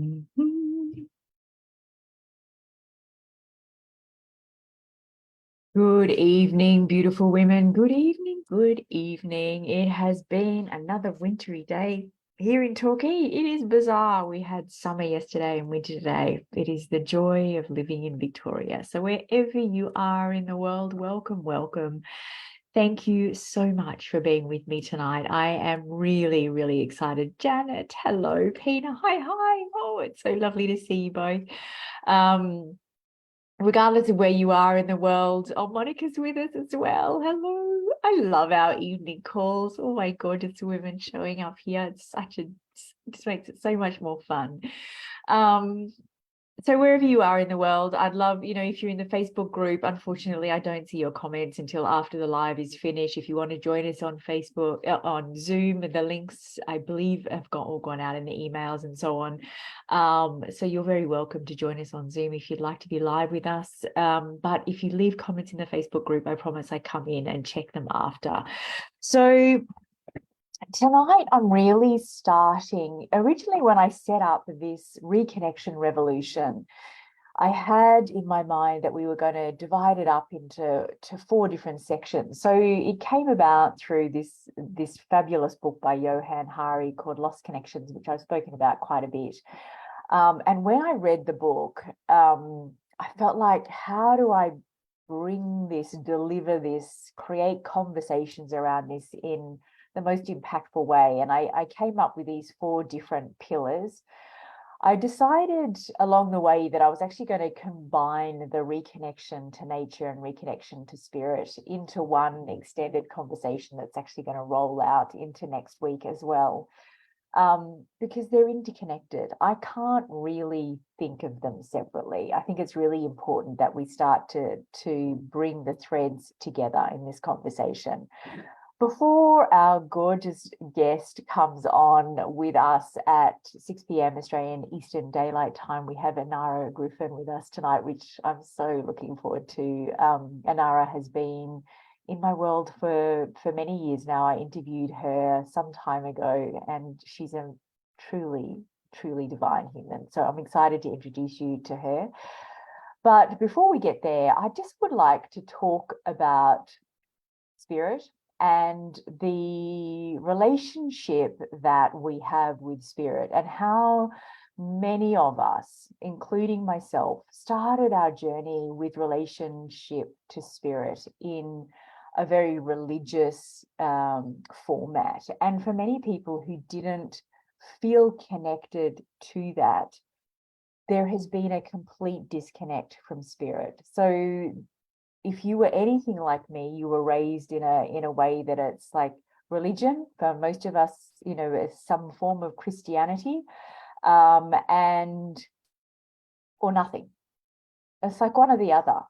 Mhm. Good evening, beautiful women. Good evening, good evening. It has been another wintry day here in Torquay. It is bizarre. We had summer yesterday and winter today. It is the joy of living in Victoria. So wherever you are in the world, welcome, welcome. Thank you so much for being with me tonight. I am really, really excited. Janet, hello. Pina, hi, hi. Oh, it's so lovely to see you both. Um, Regardless of where you are in the world. Oh, Monica's with us as well. Hello. I love our evening calls. Oh my gorgeous women showing up here. It just makes it so much more fun. Um, so wherever you are in the world, I'd love, if you're in the Facebook group, unfortunately, I don't see your comments until after the live is finished. If you want to join us on Facebook, on Zoom, the links, I believe, have all gone out in the emails and so on. So you're very welcome to join us on Zoom if you'd like to be live with us. But if you leave comments in the Facebook group, I promise I come in and check them after. So tonight, I'm really starting. Originally, when I set up this reconnection revolution, I had in my mind that we were going to divide it up into 4 different sections. So it came about through this fabulous book by Johann Hari called Lost Connections, which I've spoken about quite a bit. And when I read the book, I felt like, how do I bring this, deliver this, create conversations around this in the most impactful way? And I came up with these 4 different pillars. I decided along the way that I was actually going to combine the reconnection to nature and reconnection to spirit into one extended conversation that's actually going to roll out into next week as well, because they're interconnected. I can't really think of them separately. I think it's really important that we start to bring the threads together in this conversation. Before our gorgeous guest comes on with us at 6 p.m. Australian Eastern Daylight Time, we have Inarra Griffyn with us tonight, which I'm so looking forward to. Inarra has been in my world for many years now. I interviewed her some time ago, and she's a truly, truly divine human. So I'm excited to introduce you to her. But before we get there, I just would like to talk about spirit and the relationship that we have with spirit, and how many of us, including myself, started our journey with relationship to spirit in a very religious format. And for many people who didn't feel connected to that, there has been a complete disconnect from spirit. So if you were anything like me, you were raised in a way that it's like religion for most of us, some form of Christianity, and or nothing. It's like one or the other.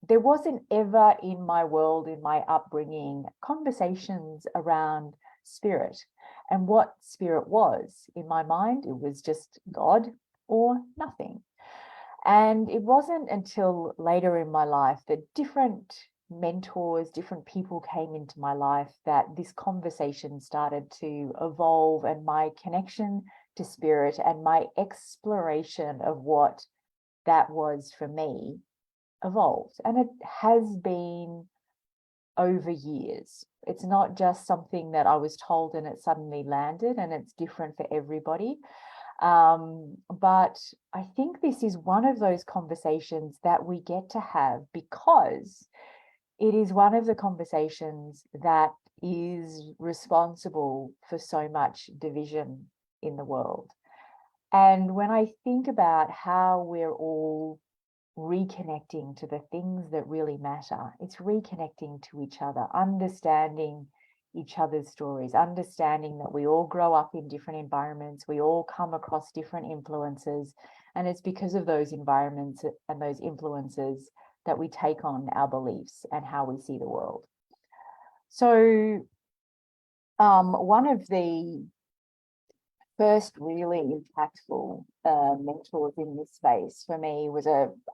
There wasn't ever in my world, in my upbringing, conversations around spirit and what spirit was. In my mind, it was just God or nothing. And it wasn't until later in my life that different mentors, different people came into my life that this conversation started to evolve, and my connection to spirit and my exploration of what that was for me evolved. And it has been over years. It's not just something that I was told and it suddenly landed, and it's different for everybody. But I think this is one of those conversations that we get to have because it is one of the conversations that is responsible for so much division in the world. And when I think about how we're all reconnecting to the things that really matter, it's reconnecting to each other, understanding each other's stories, understanding that we all grow up in different environments, we all come across different influences, and it's because of those environments and those influences that we take on our beliefs and how we see the world. So one of the first really impactful mentors in this space for me was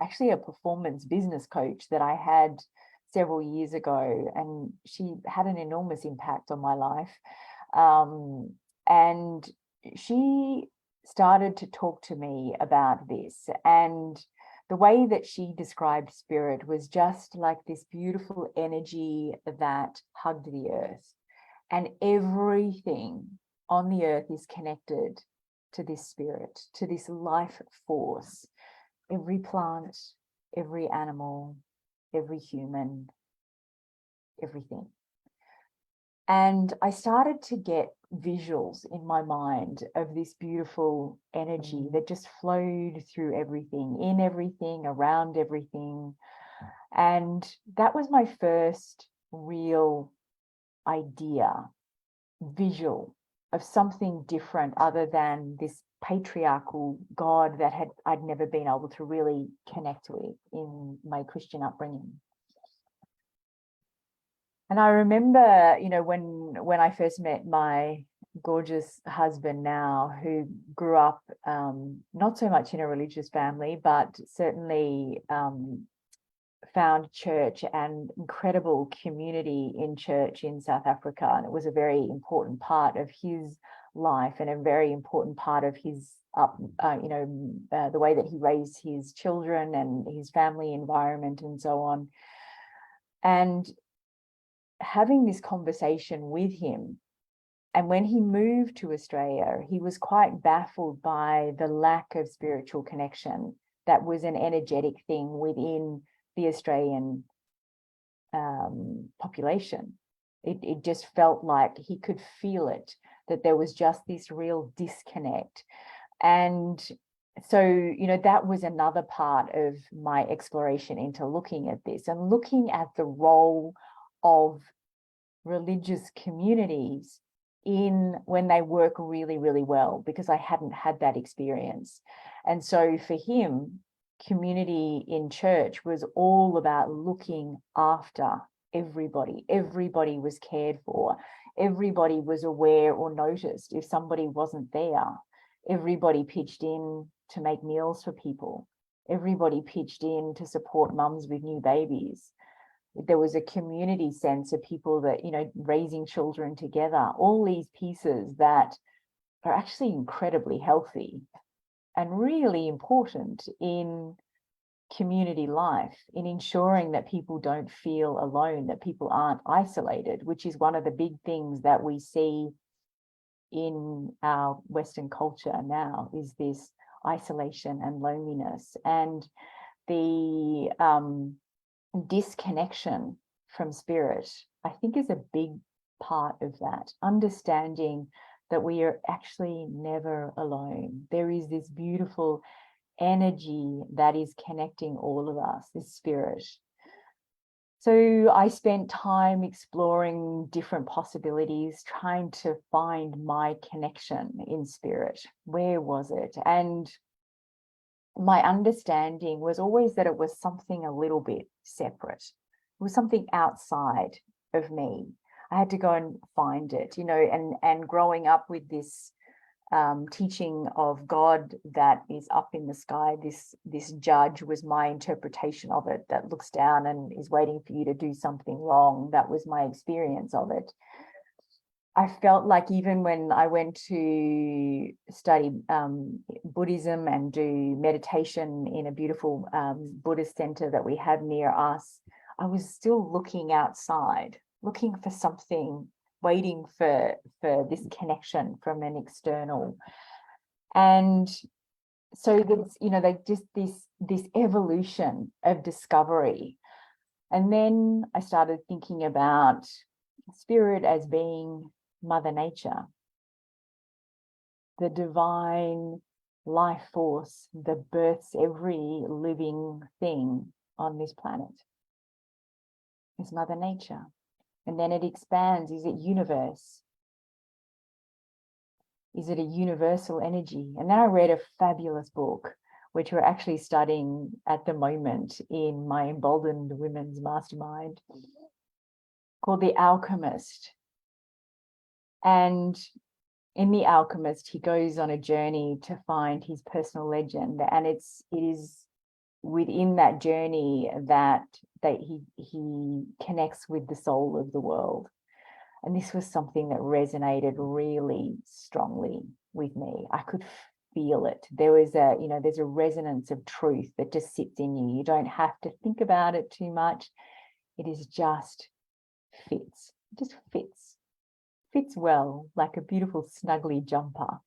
actually a performance business coach that I had several years ago, and she had an enormous impact on my life. And she started to talk to me about this. And the way that she described spirit was just like this beautiful energy that hugged the earth. And everything on the earth is connected to this spirit, to this life force. Every plant, every animal, every human, everything. And I started to get visuals in my mind of this beautiful energy that just flowed through everything, in everything, around everything. And that was my first real idea, visual of something different other than this patriarchal God that I'd never been able to really connect with in my Christian upbringing. And I remember, when I first met my gorgeous husband now, who grew up not so much in a religious family, but certainly found church and incredible community in church in South Africa. And it was a very important part of his life and a very important part of his the way that he raised his children and his family environment and so on. And having this conversation with him, and when he moved to Australia, he was quite baffled by the lack of spiritual connection that was an energetic thing within the Australian population. It just felt like he could feel it, that there was just this real disconnect. And so, that was another part of my exploration into looking at this and looking at the role of religious communities when they work really, really well, because I hadn't had that experience. And so for him, community in church was all about looking after everybody. Everybody was cared for. Everybody was aware or noticed if somebody wasn't there. Everybody pitched in to make meals for people. Everybody pitched in to support mums with new babies. There was a community sense of people that, raising children together, all these pieces that are actually incredibly healthy and really important in community life, in ensuring that people don't feel alone, that people aren't isolated, which is one of the big things that we see in our Western culture now, is this isolation and loneliness and the disconnection from spirit. I think is a big part of that, understanding that we are actually never alone. There is this beautiful energy that is connecting all of us, this spirit. So I spent time exploring different possibilities, trying to find my connection in spirit. Where was it? And my understanding was always that it was something a little bit separate. It was something outside of me. I had to go and find it, and growing up with this teaching of God that is up in the sky, this judge was my interpretation of it, that looks down and is waiting for you to do something wrong. That was my experience of it. I felt like even when I went to study Buddhism and do meditation in a beautiful Buddhist center that we have near us, I was still looking outside, looking for something, waiting for this connection from an external. And so this evolution of discovery. And then I started thinking about spirit as being Mother Nature, the divine life force that births every living thing on this planet. Is Mother Nature. And then it expands. Is it universe? Is it a universal energy? And then I read a fabulous book, which we're actually studying at the moment in my Emboldened Women's Mastermind, called The Alchemist. And in The Alchemist, he goes on a journey to find his personal legend. And it is within that journey that he connects with the soul of the world. And this was something that resonated really strongly with me. feel it. There's a resonance of truth that just sits in you. You don't have to think about it too much. It is just fits. It just fits well, like a beautiful snuggly jumper.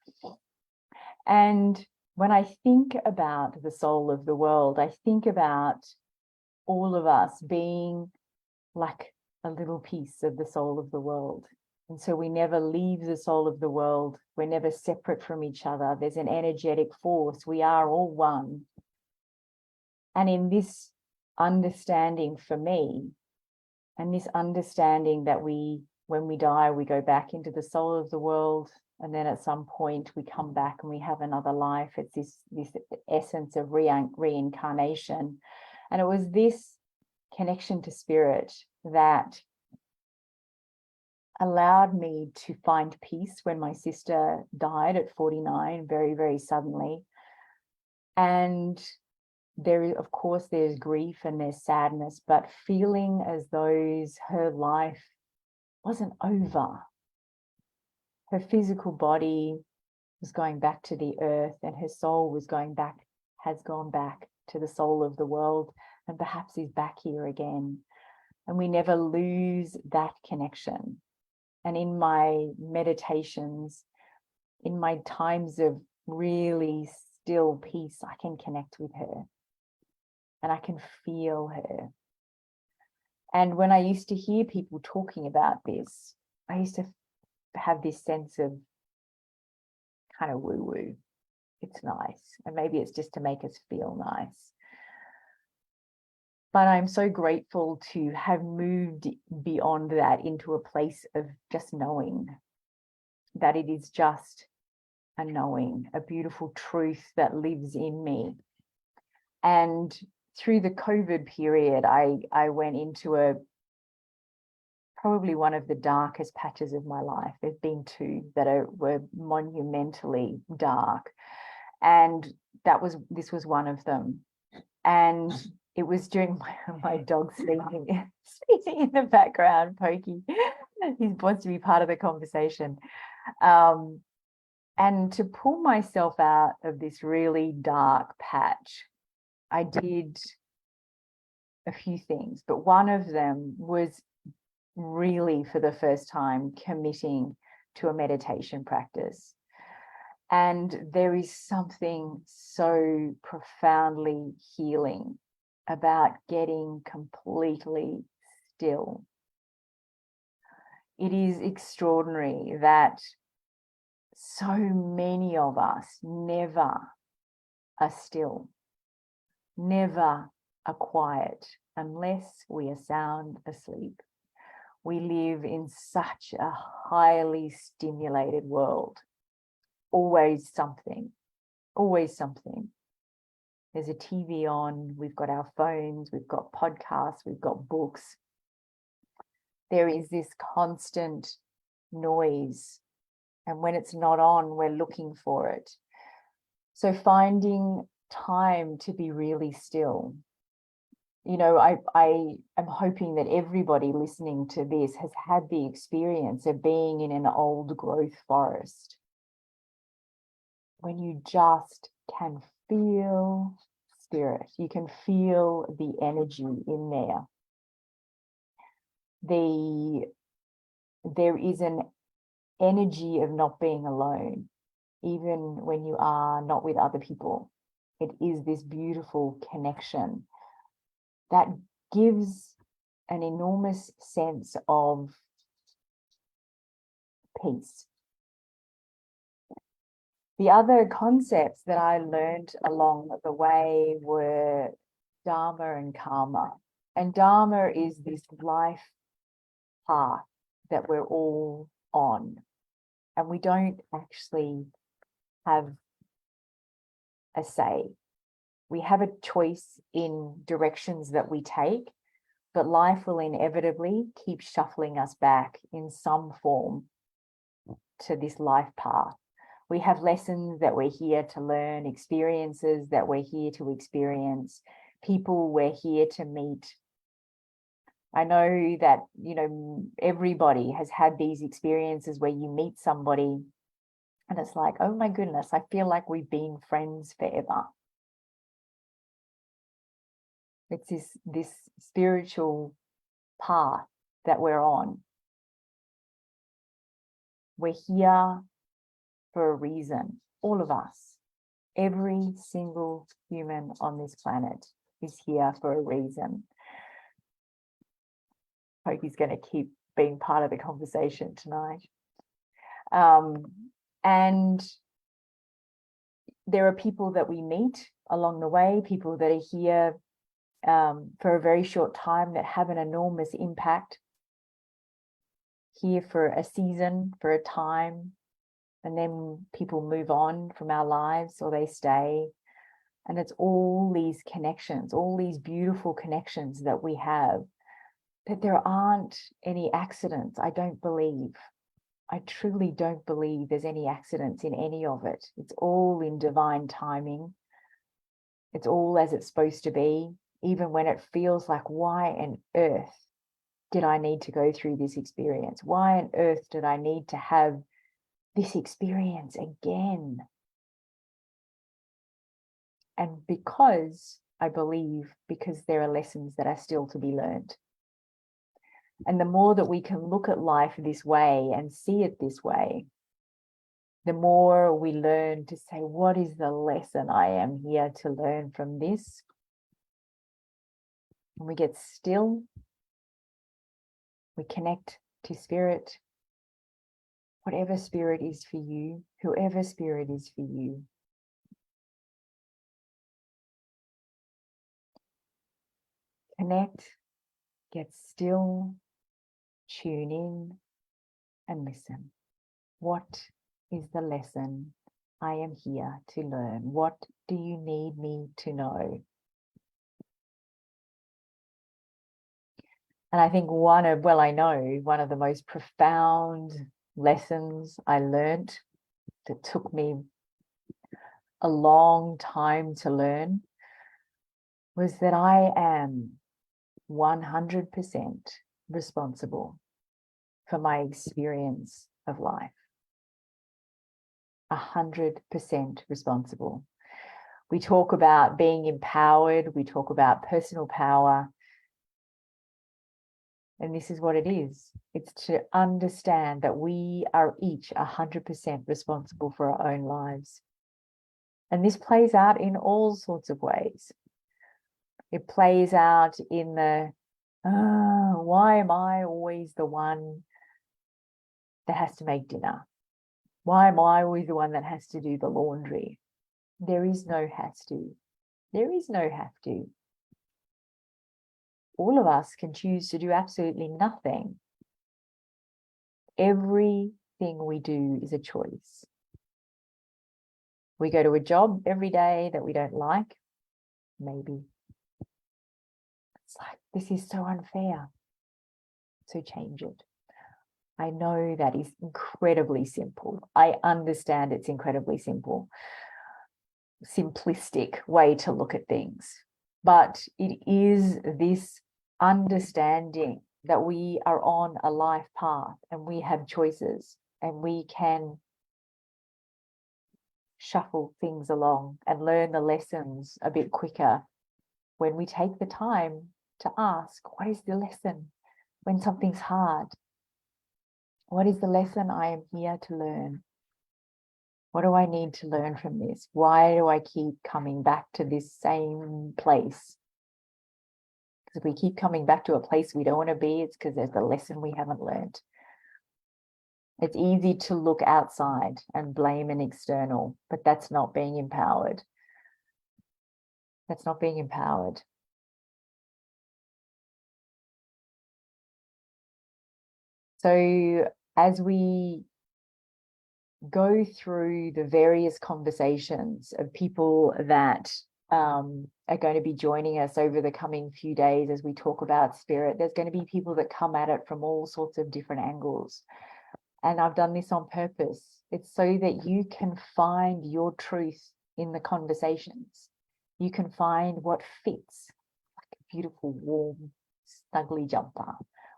And when I think about the soul of the world, I think about all of us being like a little piece of the soul of the world. And so we never leave the soul of the world. We're never separate from each other. There's an energetic force. We are all one. And in this understanding for me, and this understanding that when we die, we go back into the soul of the world, and then at some point we come back and we have another life. It's this essence of reincarnation. And it was this connection to spirit that allowed me to find peace when my sister died at 49, very, very suddenly. And of course, there's grief and there's sadness, but feeling as though her life wasn't over. Her physical body was going back to the earth, and her soul has gone back to the soul of the world, and perhaps is back here again. And we never lose that connection. And in my meditations, in my times of really still peace, I can connect with her and I can feel her. And when I used to hear people talking about this, I used to have this sense of kind of woo-woo. It's nice. And maybe it's just to make us feel nice. But I'm so grateful to have moved beyond that into a place of just knowing that it is just a knowing, a beautiful truth that lives in me. And through the COVID period, I went into probably one of the darkest patches of my life. There's been two that were monumentally dark. And this was one of them. And it was during my dog sleeping in the background, Pokey. He wants to be part of the conversation. And to pull myself out of this really dark patch, I did a few things, but one of them was really, for the first time, committing to a meditation practice. And there is something so profoundly healing about getting completely still. It is extraordinary that so many of us never are still, never are quiet unless we are sound asleep. We live in such a highly stimulated world. Always something, always something. There's a TV on, we've got our phones, we've got podcasts, we've got books. There is this constant noise. And when it's not on, we're looking for it. So finding time to be really still. You know, I am hoping that everybody listening to this has had the experience of being in an old growth forest, when you just can feel spirit, you can feel the energy in there. There is an energy of not being alone, even when you are not with other people. It is this beautiful connection that gives an enormous sense of peace. The other concepts that I learned along the way were Dharma and Karma. And Dharma is this life path that we're all on. And we don't actually have a say. We have a choice in directions that we take, but life will inevitably keep shuffling us back in some form to this life path. We have lessons that we're here to learn, experiences that we're here to experience, people we're here to meet. I know that, you know, everybody has had these experiences where you meet somebody And it's like, oh my goodness, I feel like we've been friends forever. It's this spiritual path that we're on. We're here for a reason, all of us. Every single human on this planet is here for a reason. Hope he's going to keep being part of the conversation tonight. And there are people that we meet along the way, people that are here for a very short time that have an enormous impact, here for a season, for a time, and then people move on from our lives or they stay. And it's all these connections, all these beautiful connections that we have, that there aren't any accidents, I don't believe. I truly don't believe there's any accidents in any of it. It's all in divine timing. It's all as it's supposed to be, even when it feels like, why on earth did I need to go through this experience? Why on earth did I need to have this experience again? And because I believe, because there are lessons that are still to be learned. And the more that we can look at life this way and see it this way, the more we learn to say, what is the lesson I am here to learn from this? And we get still, we connect to spirit, whatever spirit is for you, whoever spirit is for you. Connect, get still, tune in, and listen. What is the lesson I am here to learn? What do you need me to know? And I think one of the most profound lessons I learned that took me a long time to learn was that I am 100% responsible for my experience of life. 100% responsible. We talk about being empowered, we talk about personal power, and this is what it is. It's to understand that we are each 100% responsible for our own lives. And this plays out in all sorts of ways. It plays out in the, why am I always the one that has to make dinner? Why am I always the one that has to do the laundry? There is no has to. There is no have to. All of us can choose to do absolutely nothing. Everything we do is a choice. We go to a job every day that we don't like, maybe. It's like, this is so unfair. So change it. I know that is incredibly simple. I understand it's incredibly simple. Simplistic way to look at things. But it is this understanding that we are on a life path and we have choices and we can shuffle things along and learn the lessons a bit quicker when we take the time to ask, what is the lesson when something's hard? What is the lesson I am here to learn? What do I need to learn from this? Why do I keep coming back to this same place? Because if we keep coming back to a place we don't want to be, it's because there's a lesson we haven't learned. It's easy to look outside and blame an external, but that's not being empowered. That's not being empowered. So as we go through the various conversations of people that are going to be joining us over the coming few days as we talk about spirit, there's going to be people that come at it from all sorts of different angles. And I've done this on purpose. It's so that you can find your truth in the conversations. You can find what fits, like a beautiful, warm, snuggly jumper.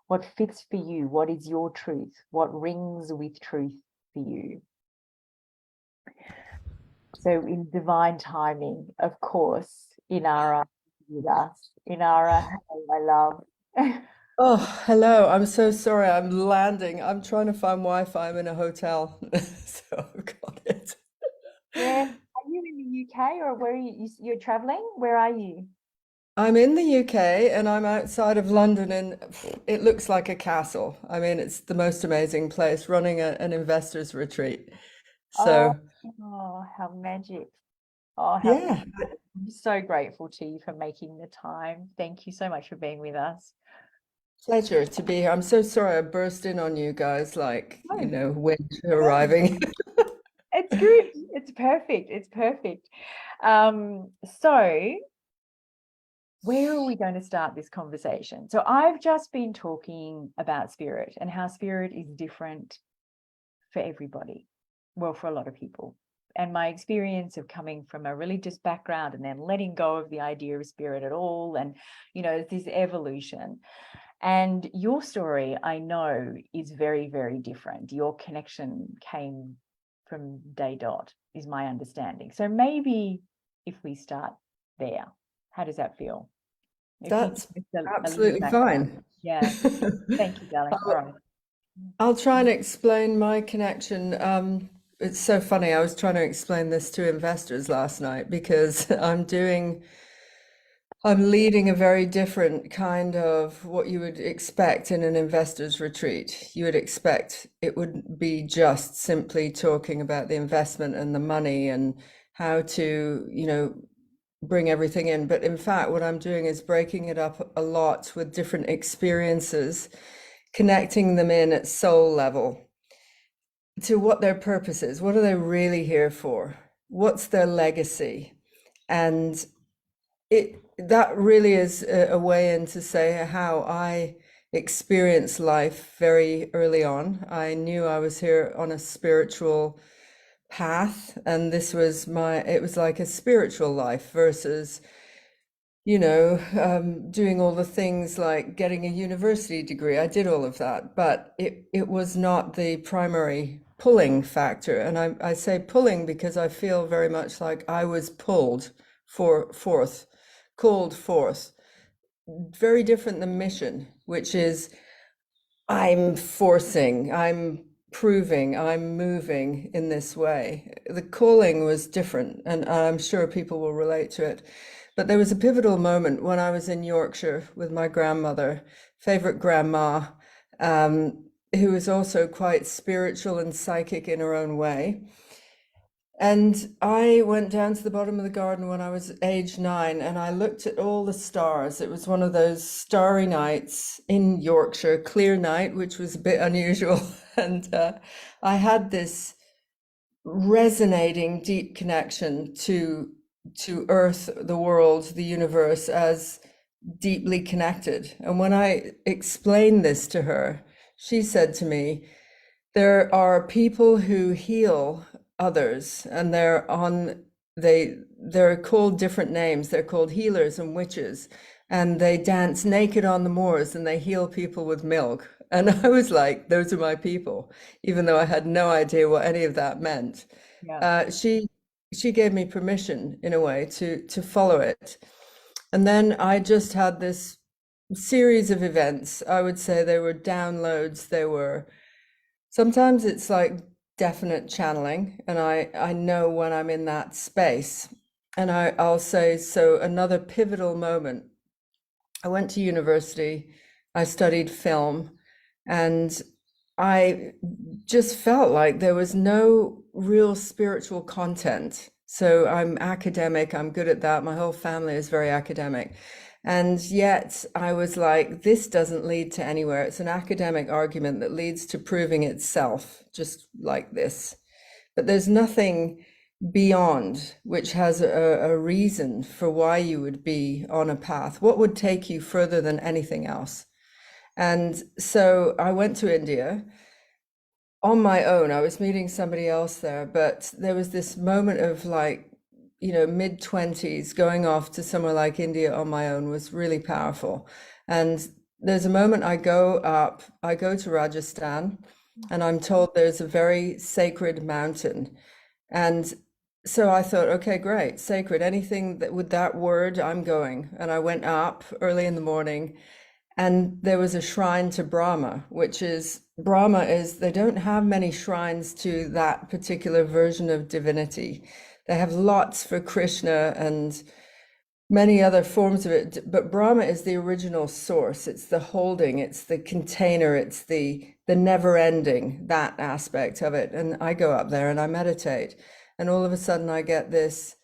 What fits for you? What is your truth? What rings with truth for you? So in divine timing, of course, Inarra is with us. Inarra, hello, my love. Oh, hello. I'm so sorry. I'm landing. I'm trying to find Wi-Fi. I'm in a hotel. So I've got it. Where are you in the UK or where are you're traveling? Where are you? I'm in the UK and I'm outside of London and it looks like a castle. I mean, it's the most amazing place running an investors retreat. Oh, So, oh, how magic. Oh, how yeah, I'm so grateful to you for making the time. Thank you so much for being with us. pleasure to be here. I'm so sorry I burst in on you guys like, No, winter no, arriving. it's good. It's perfect. It's perfect. So where are we going to start this conversation? So I've just been talking about spirit and how spirit is different for everybody. Well, for a lot of people. And my experience of coming from a religious background and then letting go of the idea of spirit at all, and this evolution. And your story, I know, is very, very different. Your connection came from day dot, is my understanding. So maybe if we start there, how does that feel? If you That's give us a little absolutely background. fine. Yeah. Thank you, darling. All right. I'll try and explain my connection. It's so funny. I was trying to explain this to investors last night because I'm leading a very different kind of what you would expect in an investors retreat. You would expect it would be just simply talking about the investment and the money and how to, bring everything in. But in fact, what I'm doing is breaking it up a lot with different experiences, connecting them in at soul level to what their purpose is. What are they really here for? What's their legacy? And it that really is a way in to say how I experienced life very early on. I knew I was here on a spiritual path, and it was like a spiritual life versus doing all the things like getting a university degree. I did all of that, but it was not the primary pulling factor. And I say pulling because I feel very much like I was pulled called forth. Very different than mission, which is I'm forcing, I'm proving, I'm moving in this way. The calling was different, and I'm sure people will relate to it. But there was a pivotal moment when I was in Yorkshire with my grandmother, favorite grandma, who was also quite spiritual and psychic in her own way. And I went down to the bottom of the garden when I was age 9 and I looked at all the stars. It was one of those starry nights in Yorkshire, clear night, which was a bit unusual. And I had this resonating deep connection to Earth, the world, the universe as deeply connected. And when I explained this to her, she said to me, there are people who heal others, and they're called different names. They're called healers and witches, and they dance naked on the moors and they heal people with milk. And I was like, those are my people, even though I had no idea what any of that meant. Yeah. Uh, she she gave me permission in a way to follow it. And then I just had this series of events. I would say they were downloads, they were sometimes it's like definite channeling, and I know when I'm in that space. And I'll say, so another pivotal moment. I went to university, I studied film, and I just felt like there was no real spiritual content. So I'm academic, I'm good at that. My whole family is very academic. And yet I was like, this doesn't lead to anywhere. It's an academic argument that leads to proving itself, just like this. But there's nothing beyond which has a reason for why you would be on a path. What would take you further than anything else? And so I went to India on my own. I was meeting somebody else there, but there was this moment of like, mid 20s going off to somewhere like India on my own was really powerful. And there's a moment I go to Rajasthan, and I'm told there's a very sacred mountain. And so I thought, okay, great, sacred, anything that with that word, I'm going. And I went up early in the morning, and there was a shrine to Brahma, which is Brahma is, they don't have many shrines to that particular version of divinity. They have lots for Krishna and many other forms of it, but Brahma is the original source. It's the holding, it's the container, it's the never ending, that aspect of it. And I go up there and I meditate, and all of a sudden I get this,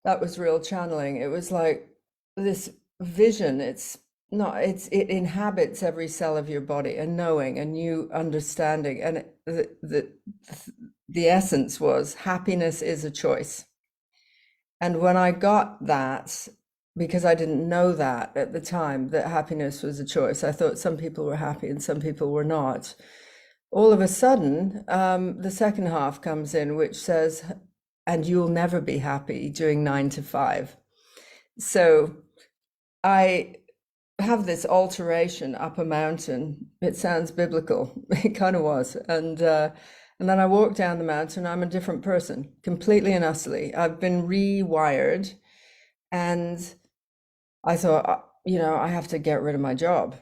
that was real channeling. It was like this vision. It's not, it inhabits every cell of your body, a knowing, a new understanding. And the essence was happiness is a choice. And when I got that, because I didn't know that at the time, that happiness was a choice, I thought some people were happy and some people were not. All of a sudden, the second half comes in, which says, and you'll never be happy doing 9 to 5. So I have this alteration up a mountain. It sounds biblical. It kind of was. And then I walk down the mountain. I'm a different person, completely and utterly. I've been rewired. And I thought, I have to get rid of my job.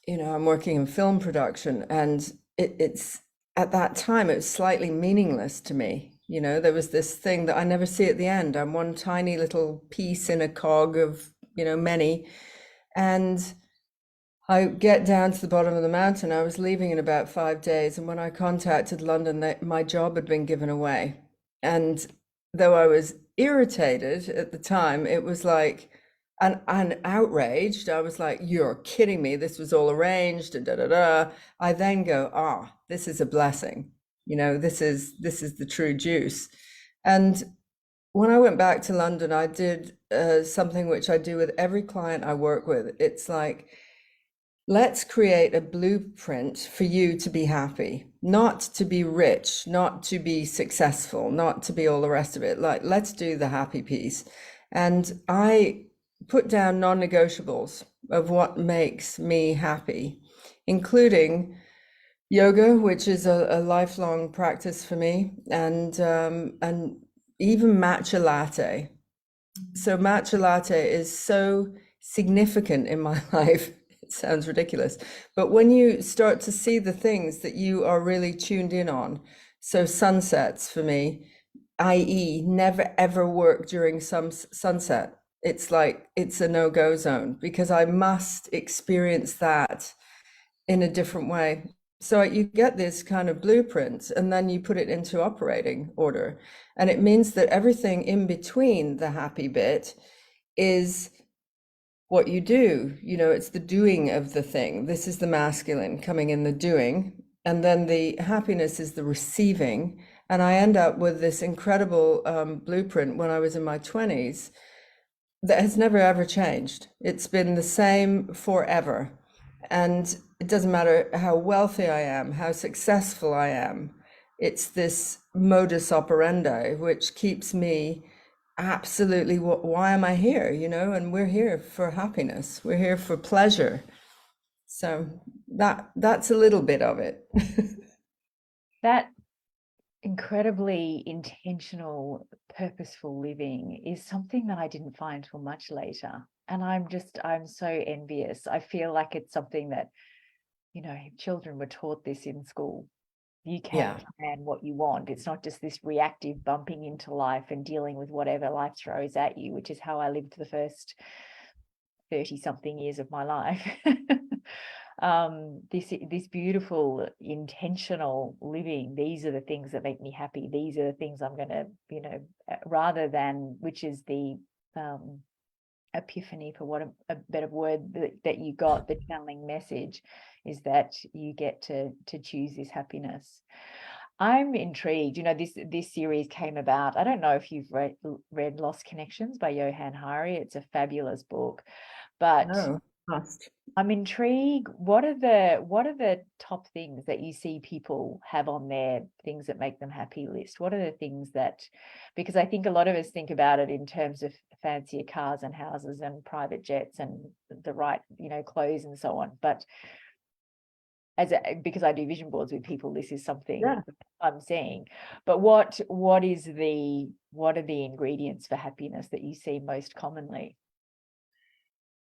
I'm working in film production, and it's at that time, it was slightly meaningless to me. There was this thing that I never see at the end. I'm one tiny little piece in a cog of, many. And I get down to the bottom of the mountain. I was leaving in about 5 days. And when I contacted London, my job had been given away. And though I was irritated at the time, it was like, and outraged. I was like, you're kidding me. This was all arranged. Da, da, da, da. I then go, this is a blessing. This is the true juice. And when I went back to London, I did something which I do with every client I work with. It's like, let's create a blueprint for you to be happy, not to be rich, not to be successful, not to be all the rest of it. Like, let's do the happy piece. And I put down non-negotiables of what makes me happy, including yoga, which is a lifelong practice for me, and even matcha latte. So matcha latte is so significant in my life. It sounds ridiculous, but when you start to see the things that you are really tuned in on, so sunsets for me, i.e., never ever work during some sunset. It's like it's a no-go zone because I must experience that in a different way. So you get this kind of blueprint and then you put it into operating order. And it means that everything in between the happy bit is what you do. It's the doing of the thing. This is the masculine coming in, the doing. And then the happiness is the receiving. And I end up with this incredible blueprint when I was in my 20s that has never ever changed. It's been the same forever. And it doesn't matter how wealthy I am, how successful I am. It's this modus operandi which keeps me absolutely, why am I here? And we're here for happiness. We're here for pleasure. So that's a little bit of it. That incredibly intentional, purposeful living is something that I didn't find till much later. And I'm so envious. I feel like it's something that, children were taught this in school. You can plan what you want. It's not just this reactive bumping into life and dealing with whatever life throws at you, which is how I lived the first 30 something years of my life. This beautiful intentional living, these are the things that make me happy, these are the things I'm going to rather than, which is the epiphany, for what a better word, that you got, the channeling message is that you get to choose this happiness. I'm intrigued. This series came about, I don't know if you've read Lost Connections by Johann Hari. It's a fabulous book, but No, must. I'm intrigued. What are the top things that you see people have on their things that make them happy list? What are the things that, because I think a lot of us think about it in terms of fancier cars and houses and private jets and the right, clothes and so on. But because I do vision boards with people, this is something Yeah. I'm seeing. But what are the ingredients for happiness that you see most commonly?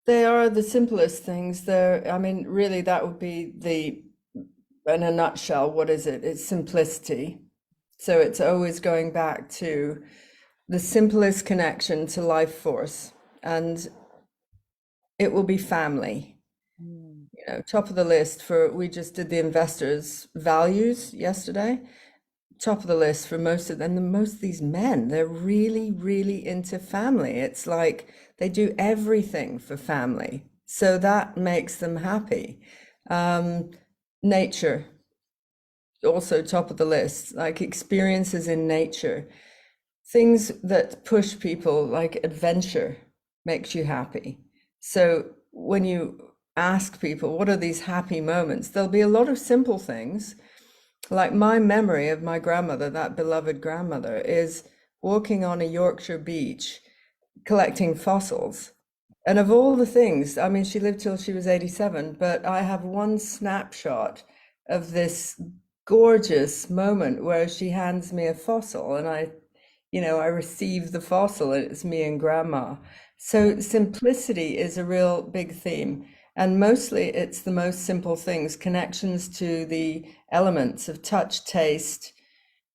They are the simplest things. I mean, really, that would be in a nutshell, what is it? It's simplicity. So it's always going back to the simplest connection to life force, and it will be family. Mm. You know, top of the list we just did the investors' values yesterday. Top of the list for most of them, most of these men, they're really, really into family. It's like they do everything for family. So that makes them happy. Nature, also top of the list, like experiences in nature. Things that push people, like adventure, makes you happy. So when you ask people, what are these happy moments? There'll be a lot of simple things. Like my memory of my grandmother, that beloved grandmother, is walking on a Yorkshire beach collecting fossils. And of all the things, I mean, she lived till she was 87, but I have one snapshot of this gorgeous moment where she hands me a fossil and I receive the fossil and it's me and grandma. So simplicity is a real big theme. And mostly it's the most simple things, connections to the elements of touch, taste,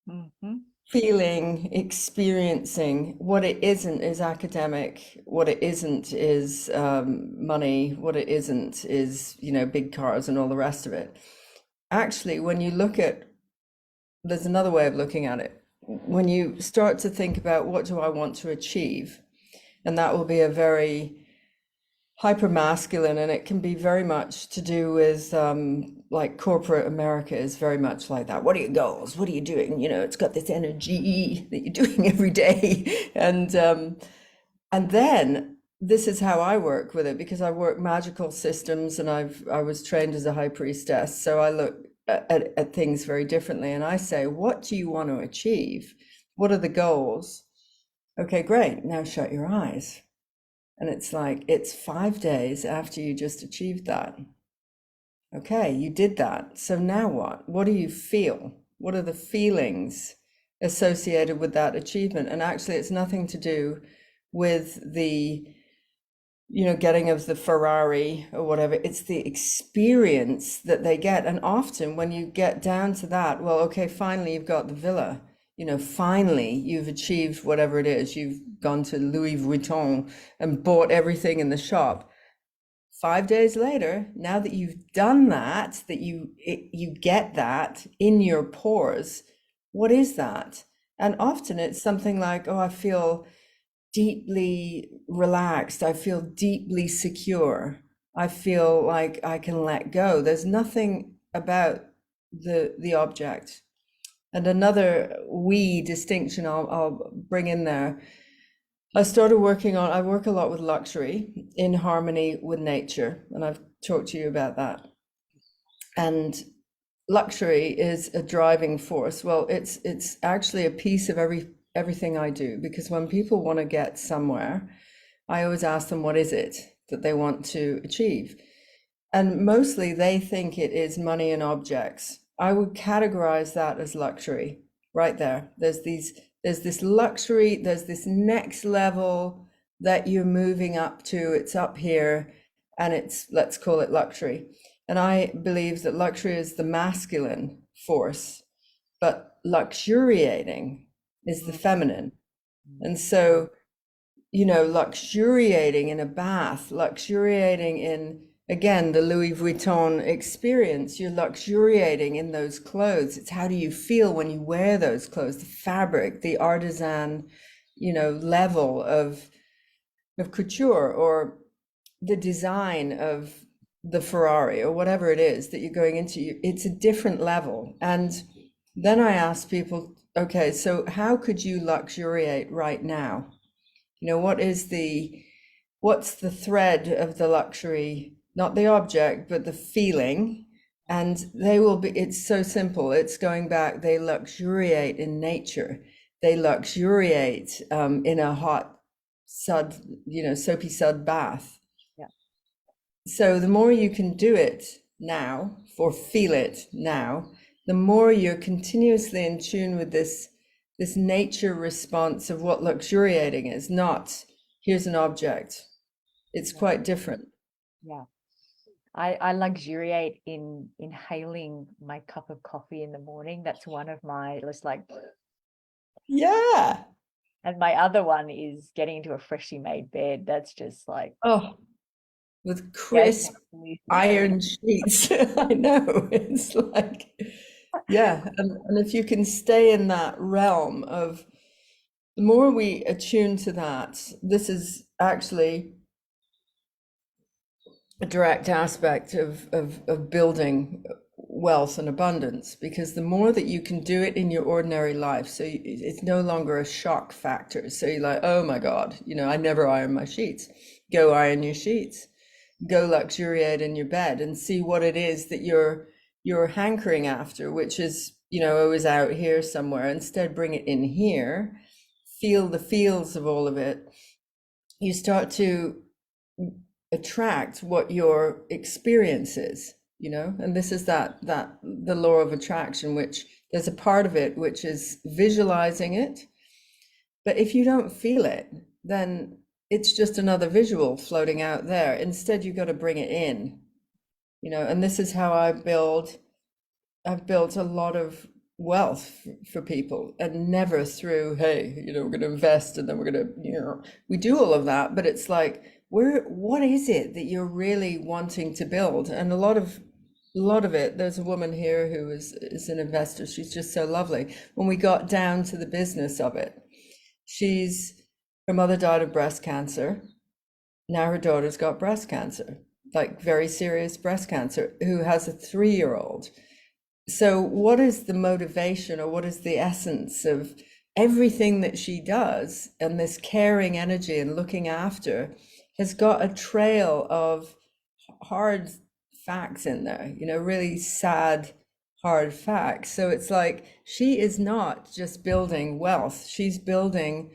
Mm-hmm. feeling, experiencing. What it isn't is academic. What it isn't is money. What it isn't is, big cars and all the rest of it. Actually, when you look at, there's another way of looking at it. When you start to think about what do I want to achieve, and that will be a very hyper masculine, and it can be very much to do with like corporate America is very much like that. What are your goals? What are you doing? It's got this energy that you're doing every day, and then this is how I work with it, because I work magical systems and I was trained as a high priestess, so I look at things very differently, and I say, what do you want to achieve? What are the goals? Okay, great. Now shut your eyes. And it's like, it's 5 days after you just achieved that. Okay, you did that. So now what? What do you feel? What are the feelings associated with that achievement? And actually, it's nothing to do with the, getting of the Ferrari or whatever. It's the experience that they get. And often when you get down to that, well, okay, finally you've got the villa. Finally you've achieved whatever it is. You've gone to Louis Vuitton and bought everything in the shop. 5 days later, now that you've done that, you get that in your pores, what is that? And often it's something like, oh, I feel deeply relaxed. I feel deeply secure. I feel like I can let go. There's nothing about the object. And another distinction I'll bring in there. I work a lot with luxury in harmony with nature, and I've talked to you about that. And luxury is a driving force. Well, it's actually a piece of everything I do, because when people want to get somewhere, I always ask them, what is it that they want to achieve? And mostly they think it is money and objects. I would categorize that as luxury right there. There's this luxury, there's this next level that you're moving up to. It's up here, and let's call it luxury. And I believe that luxury is the masculine force, but luxuriating is the feminine. And so, luxuriating in a bath, luxuriating in, again, the Louis Vuitton experience, you're luxuriating in those clothes. It's how do you feel when you wear those clothes, the fabric, the artisan, level of couture, or the design of the Ferrari, or whatever it is that you're going into. It's a different level. And then I ask people, okay, so how could you luxuriate right now? What's the thread of the luxury, not the object, but the feeling? And it's so simple. It's going back, they luxuriate in nature. They luxuriate in a hot soapy sud bath. Yeah. So the more you can do it, now, for feel it now, the more you're continuously in tune with this nature response of what luxuriating is, not here's an object. It's Yeah. quite different. Yeah. I luxuriate in inhaling my cup of coffee in the morning. That's one of my, just like, Yeah. and my other one is getting into a freshly made bed. That's just like, Oh, with yes, crisp absolutely. iron sheets. I know. It's like, yeah. And if you can stay in that realm of, the more we attune to that, this is actually a direct aspect of building wealth and abundance, because the more that you can do it in your ordinary life, so it's no longer a shock factor. So you're like, oh my God, I never iron my sheets. Go iron your sheets. Go luxuriate in your bed and see what it is that you're hankering after, which is, always out here somewhere. Instead, bring it in here, feel the feels of all of it. You start to attract what your experience is, and this is that the law of attraction, which there's a part of it which is visualizing it, but if you don't feel it, then it's just another visual floating out there. Instead, you've got to bring it in, and this is how I've built a lot of wealth for people, and never through, hey, we're going to invest and then we're going to, we do all of that, but it's like, what is it that you're really wanting to build? And a lot of it, there's a woman here who is an investor. She's just so lovely. When we got down to the business of it, her mother died of breast cancer. Now her daughter's got breast cancer, like very serious breast cancer, who has a 3-year-old. So what is the motivation, or what is the essence of everything that she does? And this caring energy and looking after has got a trail of hard facts in there, really sad, hard facts. So it's like, she is not just building wealth, she's building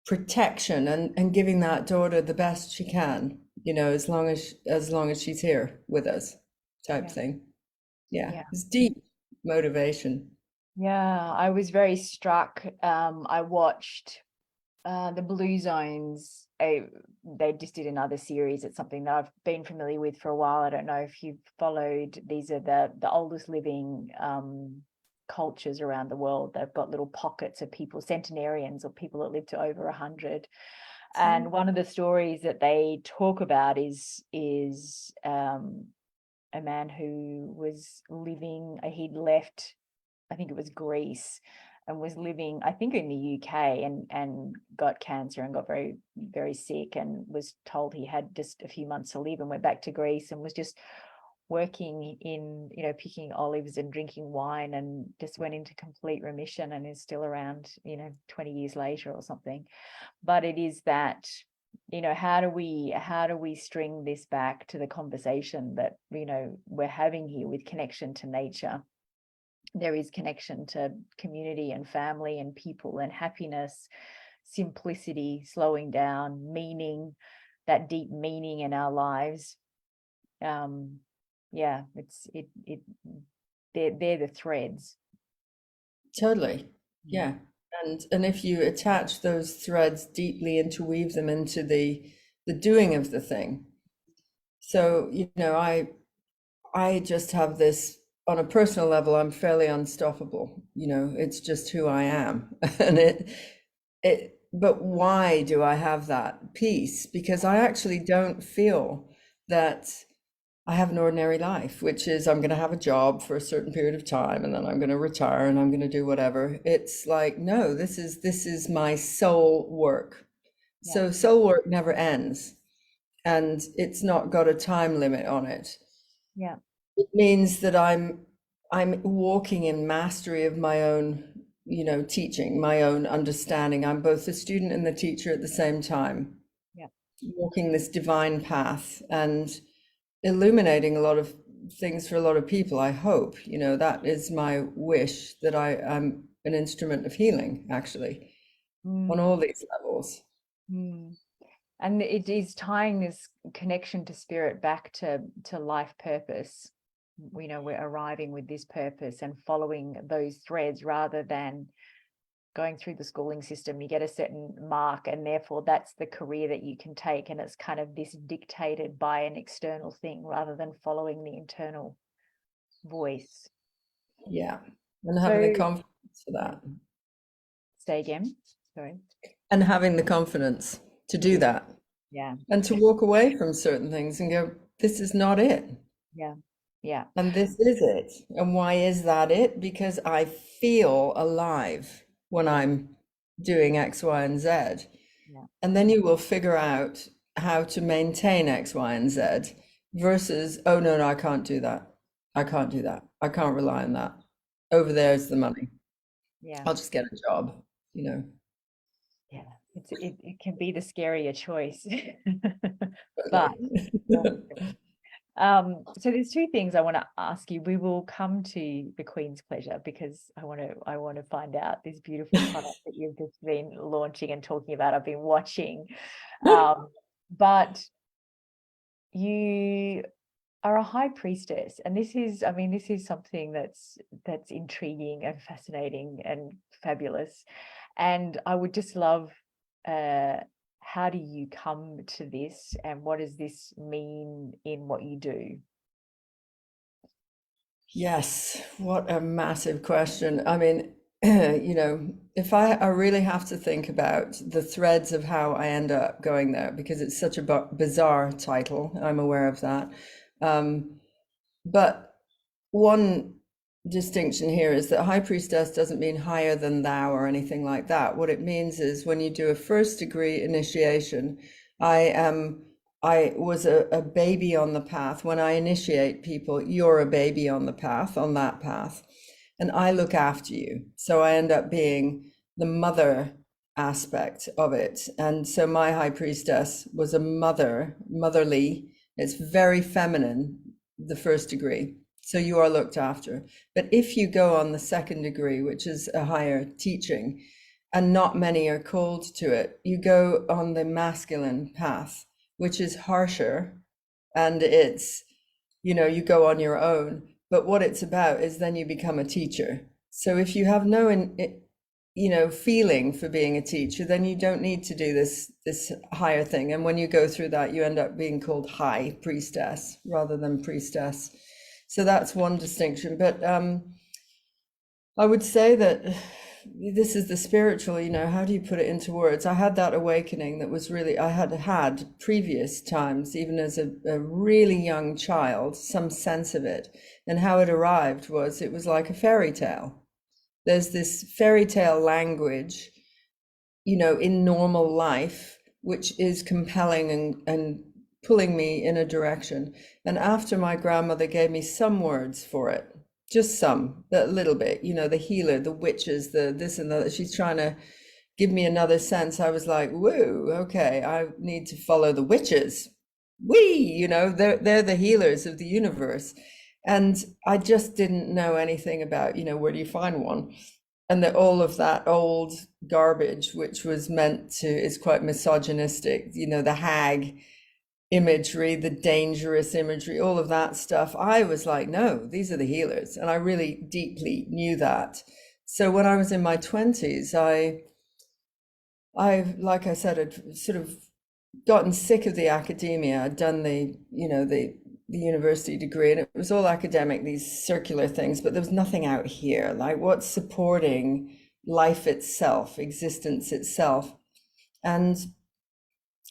protection and giving that daughter the best she can, as long as she's here with us, type Yeah. thing. Yeah, Yeah. it's deep motivation. Yeah. I was very struck. I watched the Blue Zones. They just did another series. It's something that I've been familiar with for a while. I don't know if you've followed. These are the oldest living cultures around the world. They've got little pockets of people, centenarians, or people that live to over 100. And one of the stories that they talk about is a man who was living. He'd left, I think it was Greece, and was living, I think, in the UK, and got cancer and got very, very sick, and was told he had just a few months to live, and went back to Greece and was just working in, picking olives and drinking wine, and just went into complete remission, and is still around, 20 years later or something. But it is that, how do we string this back to the conversation that, we're having here with connection to nature? There is connection to community and family and people and happiness, simplicity, slowing down, meaning, that deep meaning in our lives. Yeah, they're the threads. Totally. Yeah. And if you attach those threads deeply, interweave them into the doing of the thing. So, I just have this, on a personal level, I'm fairly unstoppable. It's just who I am. And but why do I have that peace? Because I actually don't feel that I have an ordinary life, which is, I'm going to have a job for a certain period of time and then I'm going to retire and I'm going to do whatever. It's like, no, this is my soul work. Yeah. So soul work never ends, and it's not got a time limit on it. Yeah. It means that I'm walking in mastery of my own, teaching, my own understanding. I'm both the student and the teacher at the same time. Yeah. Walking this divine path and illuminating a lot of things for a lot of people, I hope. That is my wish, that I'm an instrument of healing, actually, on all these levels. Mm. And it is tying this connection to spirit back to life purpose. You know, we're arriving with this purpose and following those threads rather than going through the schooling system. You get a certain mark and therefore that's the career that you can take, and it's kind of this dictated by an external thing rather than following the internal voice. Yeah. And having the So confidence for that. say again, sorry. And having the confidence to do that. Yeah. And to walk away from certain things and go, this is not it. Yeah. Yeah. And this is it. And why is that it? Because I feel alive when I'm doing X, Y, and Z. Yeah. And then you will figure out how to maintain X, Y, and Z versus, oh, no, I can't do that. I can't do that. I can't rely on that. Over there's the money. Yeah. I'll just get a job, you know. Yeah. It can be the scarier choice. But so there's two things I want to ask you. We will come to the Queen's Pleasure because I want to find out this beautiful product that you've just been launching and talking about. I've been watching, but you are a high priestess, and this is, I mean, this is something that's intriguing and fascinating and fabulous. And I would just love, how do you come to this, and what does this mean in what you do? Yes, what a massive question. I mean, you know, if I really have to think about the threads of how I end up going there, because it's such a bizarre title, I'm aware of that. But one distinction here is that high priestess doesn't mean higher than thou or anything like that. What it means is when you do a first degree initiation, I was a baby on the path. When I initiate people, you're a baby on the path, on that path, and I look after you. So I end up being the mother aspect of it. And so my high priestess was a motherly. It's very feminine, the first degree. So you are looked after. But if you go on the second degree, which is a higher teaching, and not many are called to it, you go on the masculine path, which is harsher, and it's, you know, you go on your own. But what it's about is then you become a teacher. So if you have no, you know, feeling for being a teacher, then you don't need to do this higher thing. And when you go through that, you end up being called high priestess rather than priestess. So that's one distinction. But I would say that this is the spiritual, you know, how do you put it into words? I had that awakening that was really, I had previous times, even as a really young child, some sense of it. And how it arrived was, it was like a fairy tale. There's this fairy tale language, you know, in normal life, which is compelling and pulling me in a direction. And after my grandmother gave me some words for it, just some, a little bit, you know, the healer, the witches, the this and that, she's trying to give me another sense. I was like, whoa, okay, I need to follow the witches. You know, they're the healers of the universe. And I just didn't know anything about, you know, where do you find one? And that all of that old garbage, which was meant to, is quite misogynistic, you know, the hag imagery, the dangerous imagery, all of that stuff. I was like, no, these are the healers. And I really deeply knew that. So when I was in my 20s, I, like I said, had sort of gotten sick of the academia. I'd done the, you know, the university degree, and it was all academic, these circular things, but there was nothing out here, like what's supporting life itself, existence itself. And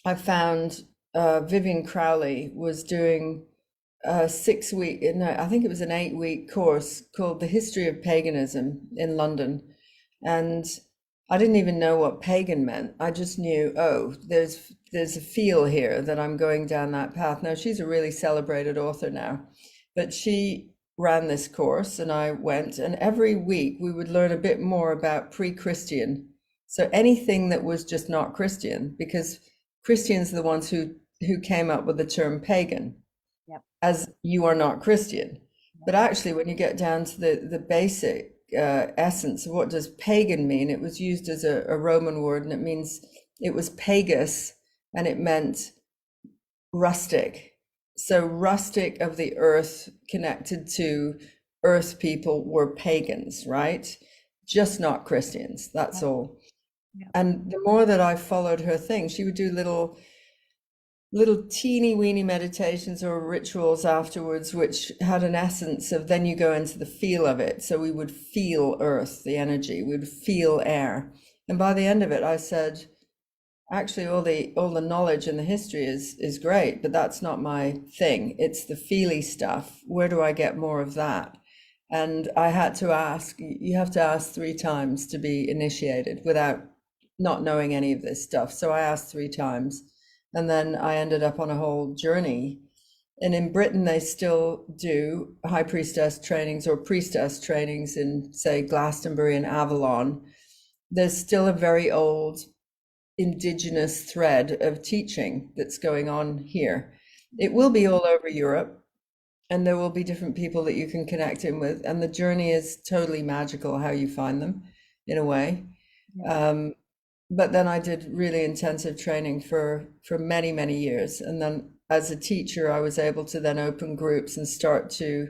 I found Vivian Crowley was doing a 6-week, no, I think it was an 8-week course called The History of Paganism in London. And I didn't even know what pagan meant. I just knew, oh, there's a feel here that I'm going down that path. Now, she's a really celebrated author now, but she ran this course and I went, and every week we would learn a bit more about pre-Christian. So anything that was just not Christian, because Christians are the ones who came up with the term pagan, Yep. as you are not Christian. Yep. But actually, when you get down to the basic essence of what does pagan mean, it was used as a Roman word, and it means, it was pagus, and it meant rustic. So rustic of the earth connected to earth people were pagans, right? Just not Christians, that's all. Yeah. And the more that I followed her thing, she would do little teeny weeny meditations or rituals afterwards, which had an essence of then you go into the feel of it. So we would feel earth, the energy, we would feel air. And by the end of it, I said, actually, all the knowledge and the history is great, but that's not my thing. It's the feely stuff. Where do I get more of that? And I had to ask, you have to ask 3 times to be initiated without not knowing any of this stuff. So I asked 3 times, and then I ended up on a whole journey. And in Britain, they still do high priestess trainings or priestess trainings in, say, Glastonbury and Avalon. There's still a very old indigenous thread of teaching that's going on here. It will be all over Europe, and there will be different people that you can connect in with, and the journey is totally magical how you find them in a way. But then I did really intensive training for many years, and then as a teacher I was able to then open groups and start to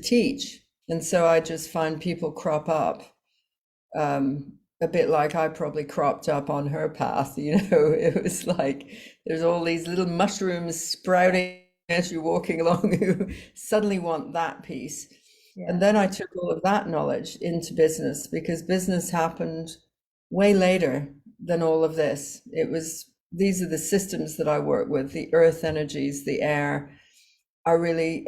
teach. And so I just find people crop up, a bit like I probably cropped up on her path, it was like there's all these little mushrooms sprouting as you're walking along who suddenly want that piece. And then I took all of that knowledge into business, because business happened way later than all of this. These are the systems that I work with, the earth energies, the air. I really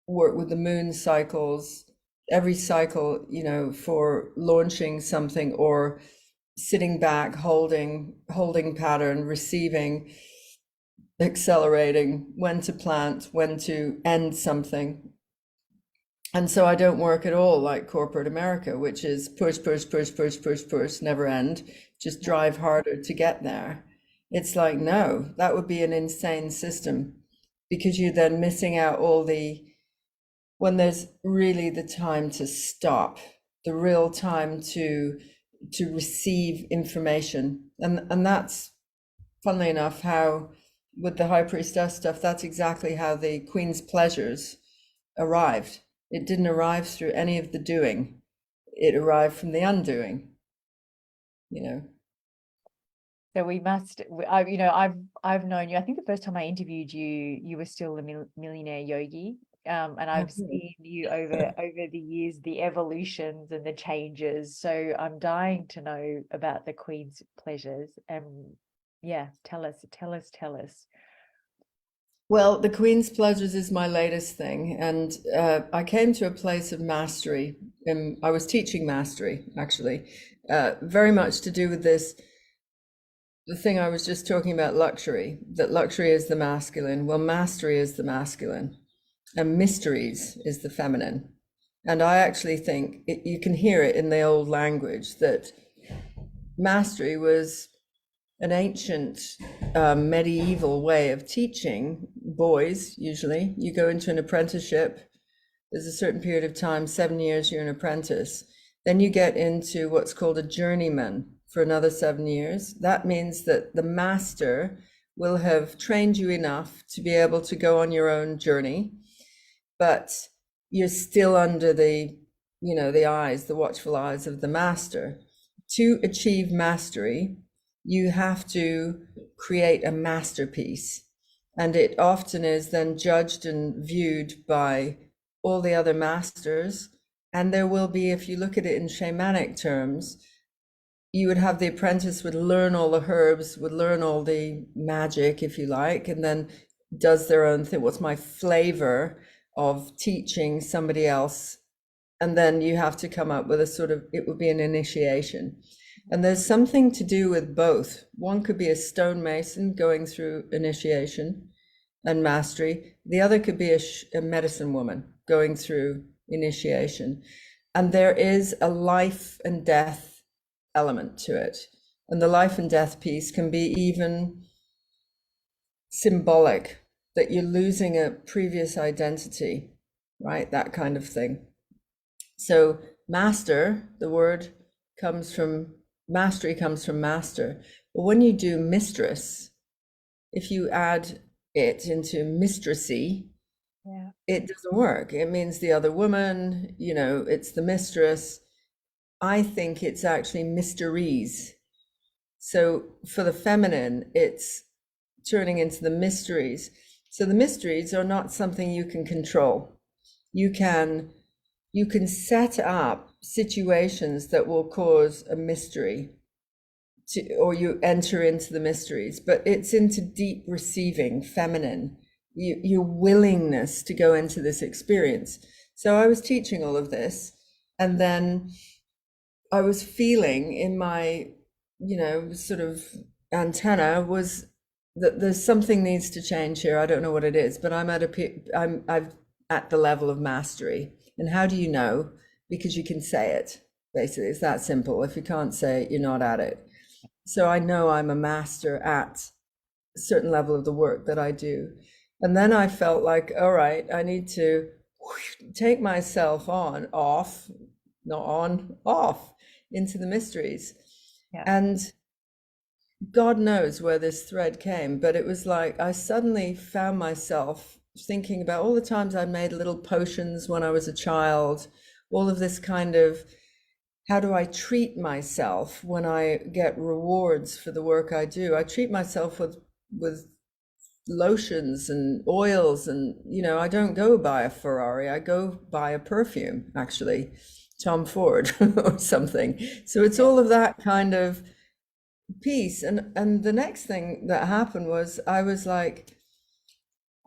work with the moon cycles, every cycle, for launching something or sitting back, holding pattern, receiving, accelerating, when to plant, when to end something. And so I don't work at all like corporate America, which is push, never end, just drive harder to get there. It's like, no, that would be an insane system, because you're then missing out when there's really the time to stop, the real time to receive information. And that's, funnily enough, how with the high priestess stuff, that's exactly how the Queen's pleasures arrived. It didn't arrive through any of the doing. It arrived from the undoing, So we must, I've known you. I think the first time I interviewed you, you were still a millionaire yogi. And I've seen you over the years, the evolutions and the changes. So I'm dying to know about the Queen's pleasures. And yeah, tell us. Well, the Queen's Pleasures is my latest thing, and I came to a place of mastery. I was teaching mastery, actually, very much to do with this, the thing I was just talking about, luxury, that luxury is the masculine. Well, mastery is the masculine, and mysteries is the feminine. And I actually think you can hear it in the old language that mastery was an ancient medieval way of teaching boys. Usually you go into an apprenticeship, there's a certain period of time, 7 years you're an apprentice, then you get into what's called a journeyman for another 7 years. That means that the master will have trained you enough to be able to go on your own journey, but you're still under the watchful eyes of the master. To achieve mastery, you have to create a masterpiece, and it often is then judged and viewed by all the other masters. And there will be, if you look at it in shamanic terms, you would have the apprentice would learn all the herbs, would learn all the magic, if you like, and then does their own thing. What's my flavor of teaching somebody else? And then you have to come up with it would be an initiation. And there's something to do with both. One could be a stonemason going through initiation and mastery. The other could be a medicine woman going through initiation. And there is a life and death element to it. And the life and death piece can be even symbolic, that you're losing a previous identity, right? That kind of thing. So master, the word comes from, mastery comes from master. But when you do mistress, if you add it into mistressy, Yeah. it doesn't work. It means the other woman, it's the mistress. I think it's actually mysteries. So for the feminine, it's turning into the mysteries. So the mysteries are not something you can control. You can set up situations that will cause a mystery or you enter into the mysteries, but it's into deep receiving, feminine, your willingness to go into this experience. So I was teaching all of this, and then I was feeling in my, sort of antenna was that there's something needs to change here. I don't know what it is, but I'm at the level of mastery. And how do you know? Because you can say it. Basically, it's that simple. If you can't say it, you're not at it. So I know I'm a master at a certain level of the work that I do. And then I felt like, all right, I need to take myself off, not on, off into the mysteries. Yeah. And God knows where this thread came, but it was like I suddenly found myself thinking about all the times I made little potions when I was a child, all of this kind of how do I treat myself when I get rewards for the work I do? I treat myself with lotions and oils, and I don't go buy a Ferrari, I go buy a perfume, actually, Tom Ford or something. So it's all of that kind of piece. And the next thing that happened was I was like,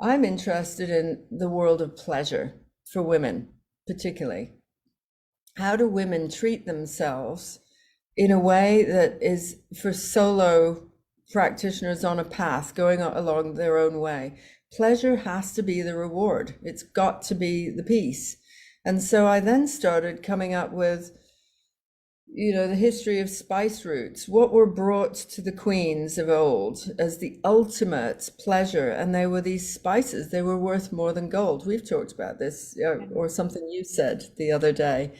I'm interested in the world of pleasure for women, particularly. How do women treat themselves in a way that is for solo practitioners on a path going along their own way? Pleasure has to be the reward. It's got to be the piece. And so I then started coming up with, the history of spice roots, what were brought to the queens of old as the ultimate pleasure. And they were these spices. They were worth more than gold. We've talked about this, or something you said the other day.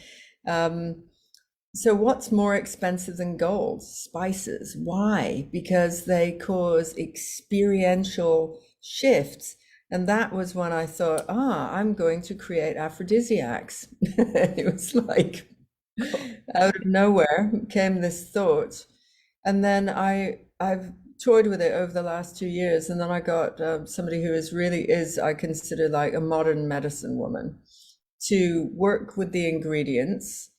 So what's more expensive than gold? Spices. Why? Because they cause experiential shifts. And that was when I thought, I'm going to create aphrodisiacs. It was like out of nowhere came this thought. And then I've toyed with it over the last 2 years. And then I got somebody who is, I consider like a modern medicine woman, to work with the ingredients.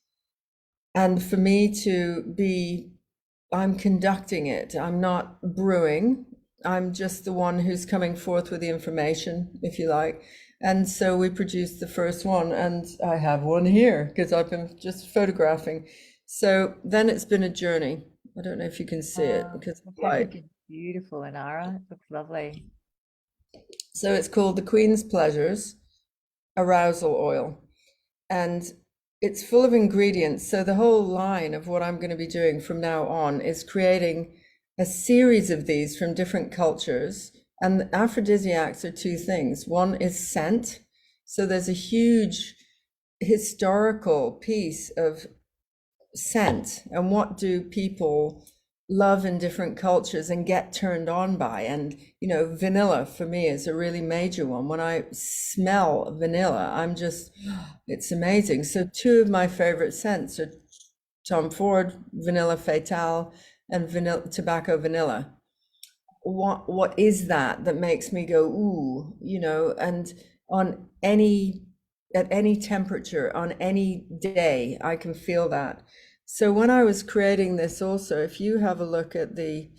And for me to be, I'm conducting it. I'm not brewing. I'm just the one who's coming forth with the information, if you like. And so we produced the first one, and I have one here because I've been just photographing. So then it's been a journey. I don't know if you can see it because The of light. package is beautiful, Inarra. It looks lovely. So it's called the Queen's Pleasures Arousal Oil. And it's full of ingredients. So the whole line of what I'm going to be doing from now on is creating a series of these from different cultures. And aphrodisiacs are two things. One is scent. So there's a huge historical piece of scent and what do people love in different cultures and get turned on by. And vanilla for me is a really major one. When I smell vanilla, it's amazing. So two of my favorite scents are Tom Ford vanilla fatale and vanilla tobacco vanilla. What is that makes me go ooh, and at any temperature on any day I can feel that. So when I was creating this also, if you have a look at the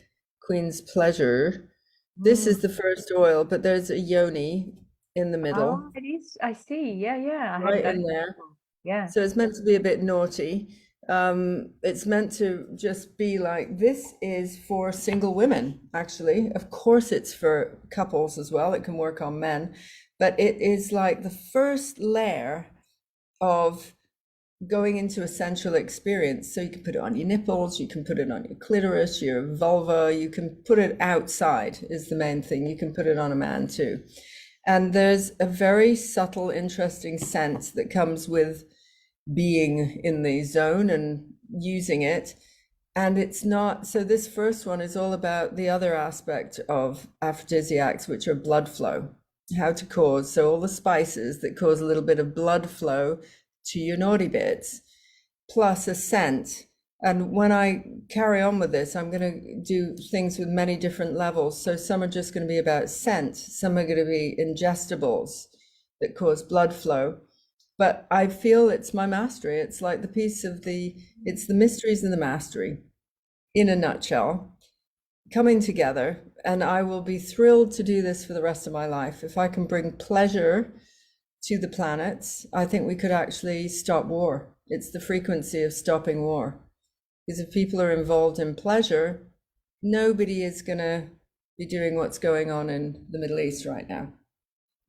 Queen's Pleasure, this is the first oil, but there's a yoni in the middle. Oh, it is. I see. Yeah, yeah. I hadn't Right in noticed that there. before. Yeah. So it's meant to be a bit naughty. It's meant to just be like, this is for single women, actually. Of course, it's for couples as well. It can work on men, but it is like the first layer of going into a sensual experience. So you can put it on your nipples, you can put it on your clitoris, your vulva, you can put it outside is the main thing. You can put it on a man too. And there's a very subtle, interesting sense that comes with being in the zone and using it. And it's not, so this first one is all about the other aspect of aphrodisiacs, which are blood flow, how to cause, so all the spices that cause a little bit of blood flow to your naughty bits, plus a scent. And when I carry on with this, I'm going to do things with many different levels. So some are just going to be about scent, some are going to be ingestibles that cause blood flow. But I feel it's my mastery. It's like the piece of it's the mysteries and the mastery in a nutshell, coming together. And I will be thrilled to do this for the rest of my life. If I can bring pleasure to the planets, I think we could actually stop war. It's the frequency of stopping war. Because if people are involved in pleasure, nobody is going to be doing what's going on in the Middle East right now,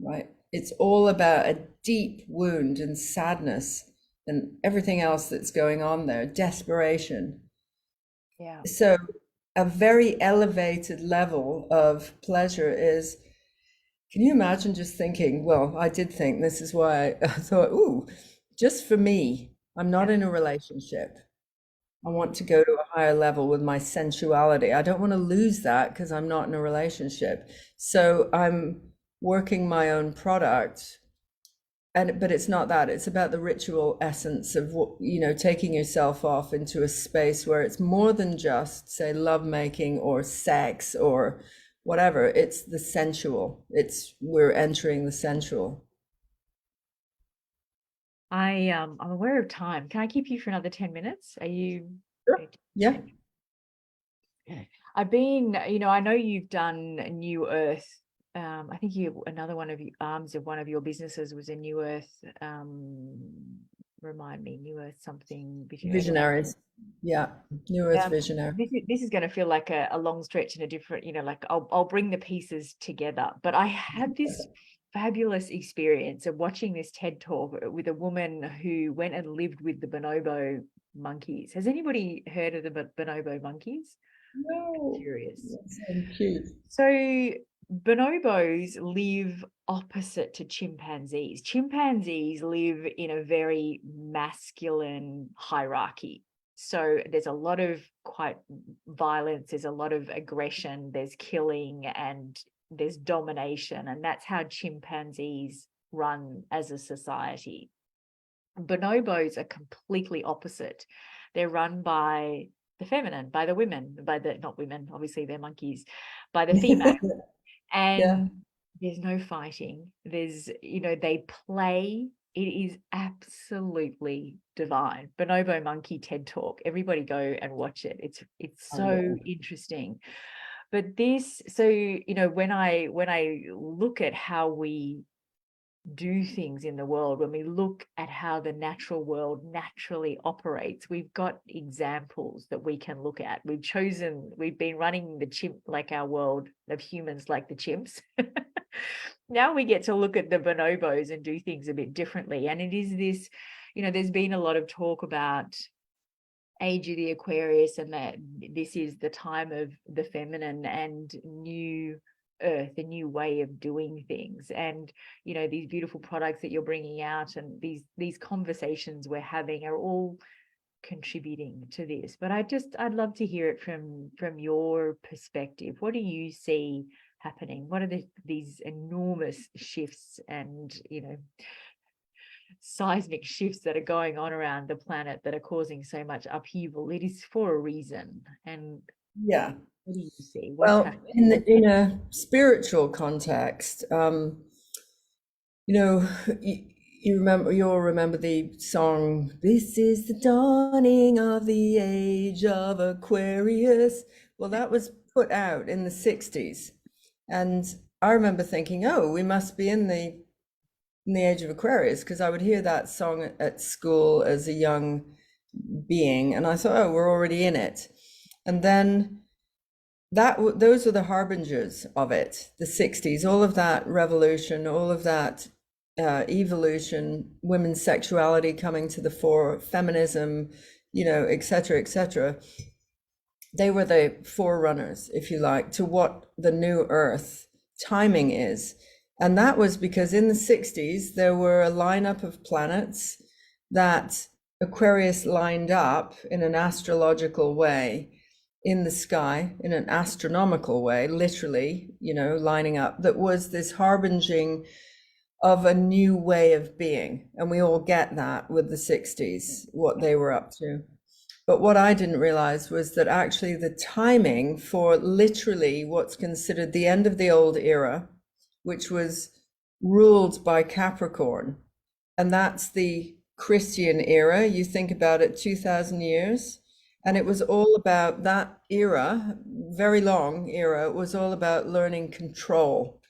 right? It's all about a deep wound and sadness and everything else that's going on there, desperation. Yeah. So a very elevated level of pleasure is, can you imagine just thinking, well, I did think this is why I thought, ooh, just for me, I'm not Yeah. in a relationship. I want to go to a higher level with my sensuality. I don't want to lose that because I'm not in a relationship. So I'm working my own product. But it's not that. It's about the ritual essence of what, taking yourself off into a space where it's more than just, say, love making or sex or whatever. It's the sensual. We're entering the sensual. I'm aware of time. Can I keep you for another 10 minutes? Are you Sure. Yeah. Yeah. I've been, I know you've done New Earth. I think another one of your arms of one of your businesses was a New Earth. Remind me, New Earth something. Visionaries. Yeah. New Earth Visionary. This is going to feel like a long stretch and a different, like I'll bring the pieces together. But I had this fabulous experience of watching this TED talk with a woman who went and lived with the bonobo monkeys. Has anybody heard of the bonobo monkeys? No. Curious. That's so cute. So bonobos live opposite to chimpanzees. Chimpanzees live in a very masculine hierarchy. So there's a lot of quite violence, there's a lot of aggression, there's killing, and there's domination. And that's how chimpanzees run as a society. Bonobos are completely opposite. They're run by the feminine, by the women, not women, obviously they're monkeys, by the female. Yeah. And there's no fighting. They play. It is absolutely divine. Bonobo Monkey TED Talk. Everybody go and watch it. It's so interesting. But when I look at how we do things in the world, when we look at how the natural world naturally operates, we've got examples that we can look at. We've been running the chimp, like our world of humans, like the chimps. Now we get to look at the bonobos and do things a bit differently. And it is this, there's been a lot of talk about age of the Aquarius and that this is the time of the feminine and new earth, a new way of doing things. And these beautiful products that you're bringing out and these conversations we're having are all contributing to this. But I'd love to hear it from your perspective. What do you see happening? What are these enormous shifts and seismic shifts that are going on around the planet that are causing so much upheaval? It is for a reason. And Yeah. what do you see? What's Well, happening? in a spiritual context, you'll remember the song, "This is the dawning of the age of Aquarius." Well, that was put out in the 60s. And I remember thinking, oh, we must be in the age of Aquarius, because I would hear that song at school as a young being. And I thought, oh, we're already in it. And then those are the harbingers of it, the 60s, all of that revolution, all of that evolution, women's sexuality coming to the fore, feminism, et cetera, et cetera. They were the forerunners, if you like, to what the new earth timing is. And that was because in the 60s, there were a lineup of planets that Aquarius lined up in an astrological way in the sky, in an astronomical way, literally, lining up, that was this harbinging of a new way of being. And we all get that with the 60s, what they were up to. But what I didn't realize was that actually the timing for literally what's considered the end of the old era, which was ruled by Capricorn, and that's the Christian era. You think about it, 2000 years. And it was all about that era, very long era, it was all about learning control,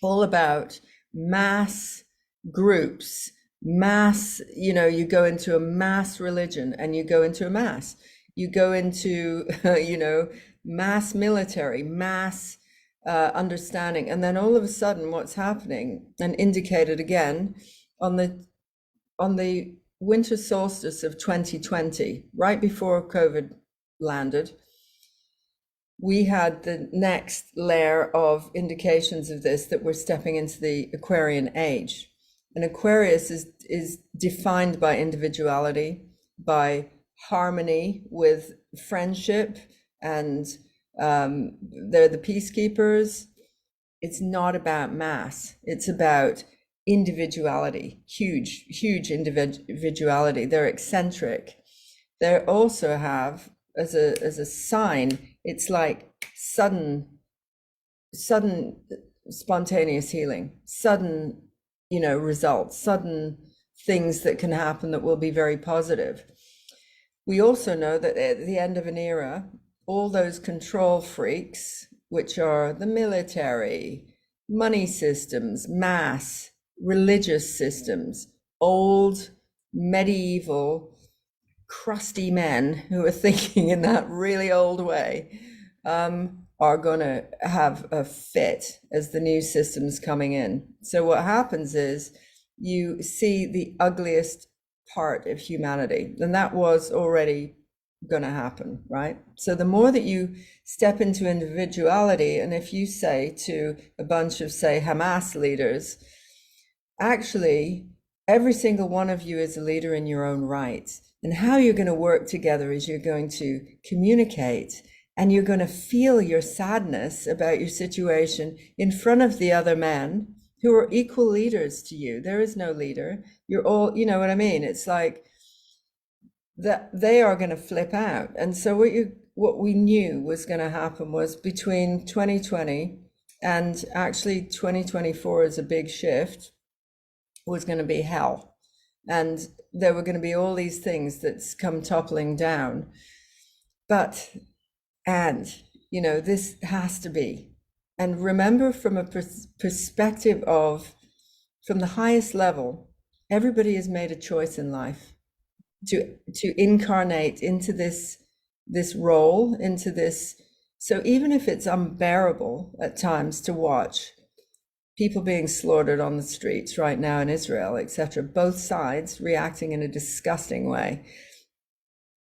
all about mass groups, mass, you go into a mass religion and you go into a mass. You go into, mass military, mass understanding. And then all of a sudden what's happening, and indicated again on the winter solstice of 2020, right before COVID landed, we had the next layer of indications of this, that we're stepping into the Aquarian age. And Aquarius is defined by individuality, by harmony with friendship, and they're the peacekeepers. It's not about mass, it's about individuality, huge individuality. They're eccentric. They also have, as a sign, it's like sudden spontaneous healing, sudden, results, sudden things that can happen that will be very positive. We also know that at the end of an era, all those control freaks, which are the military, money systems, mass, religious systems, old, medieval, crusty men who are thinking in that really old way, are going to have a fit as the new systems coming in. So what happens is you see the ugliest part of humanity, and that was already going to happen, right? So the more that you step into individuality, and if you say to a bunch of, say, Hamas leaders, actually, every single one of you is a leader in your own right. And how you're going to work together is you're going to communicate, and you're going to feel your sadness about your situation in front of the other men who are equal leaders to you. There is no leader. You're all, you know what I mean? It's like that they are going to flip out. And so what we knew was going to happen was between 2020 and actually 2024 is a big shift, was going to be hell. And there were going to be all these things that's come toppling down. But, this has to be. And remember, from a perspective of, from the highest level, everybody has made a choice in life to incarnate into this role, into this. So even if it's unbearable at times to watch people being slaughtered on the streets right now in Israel, etc., both sides reacting in a disgusting way,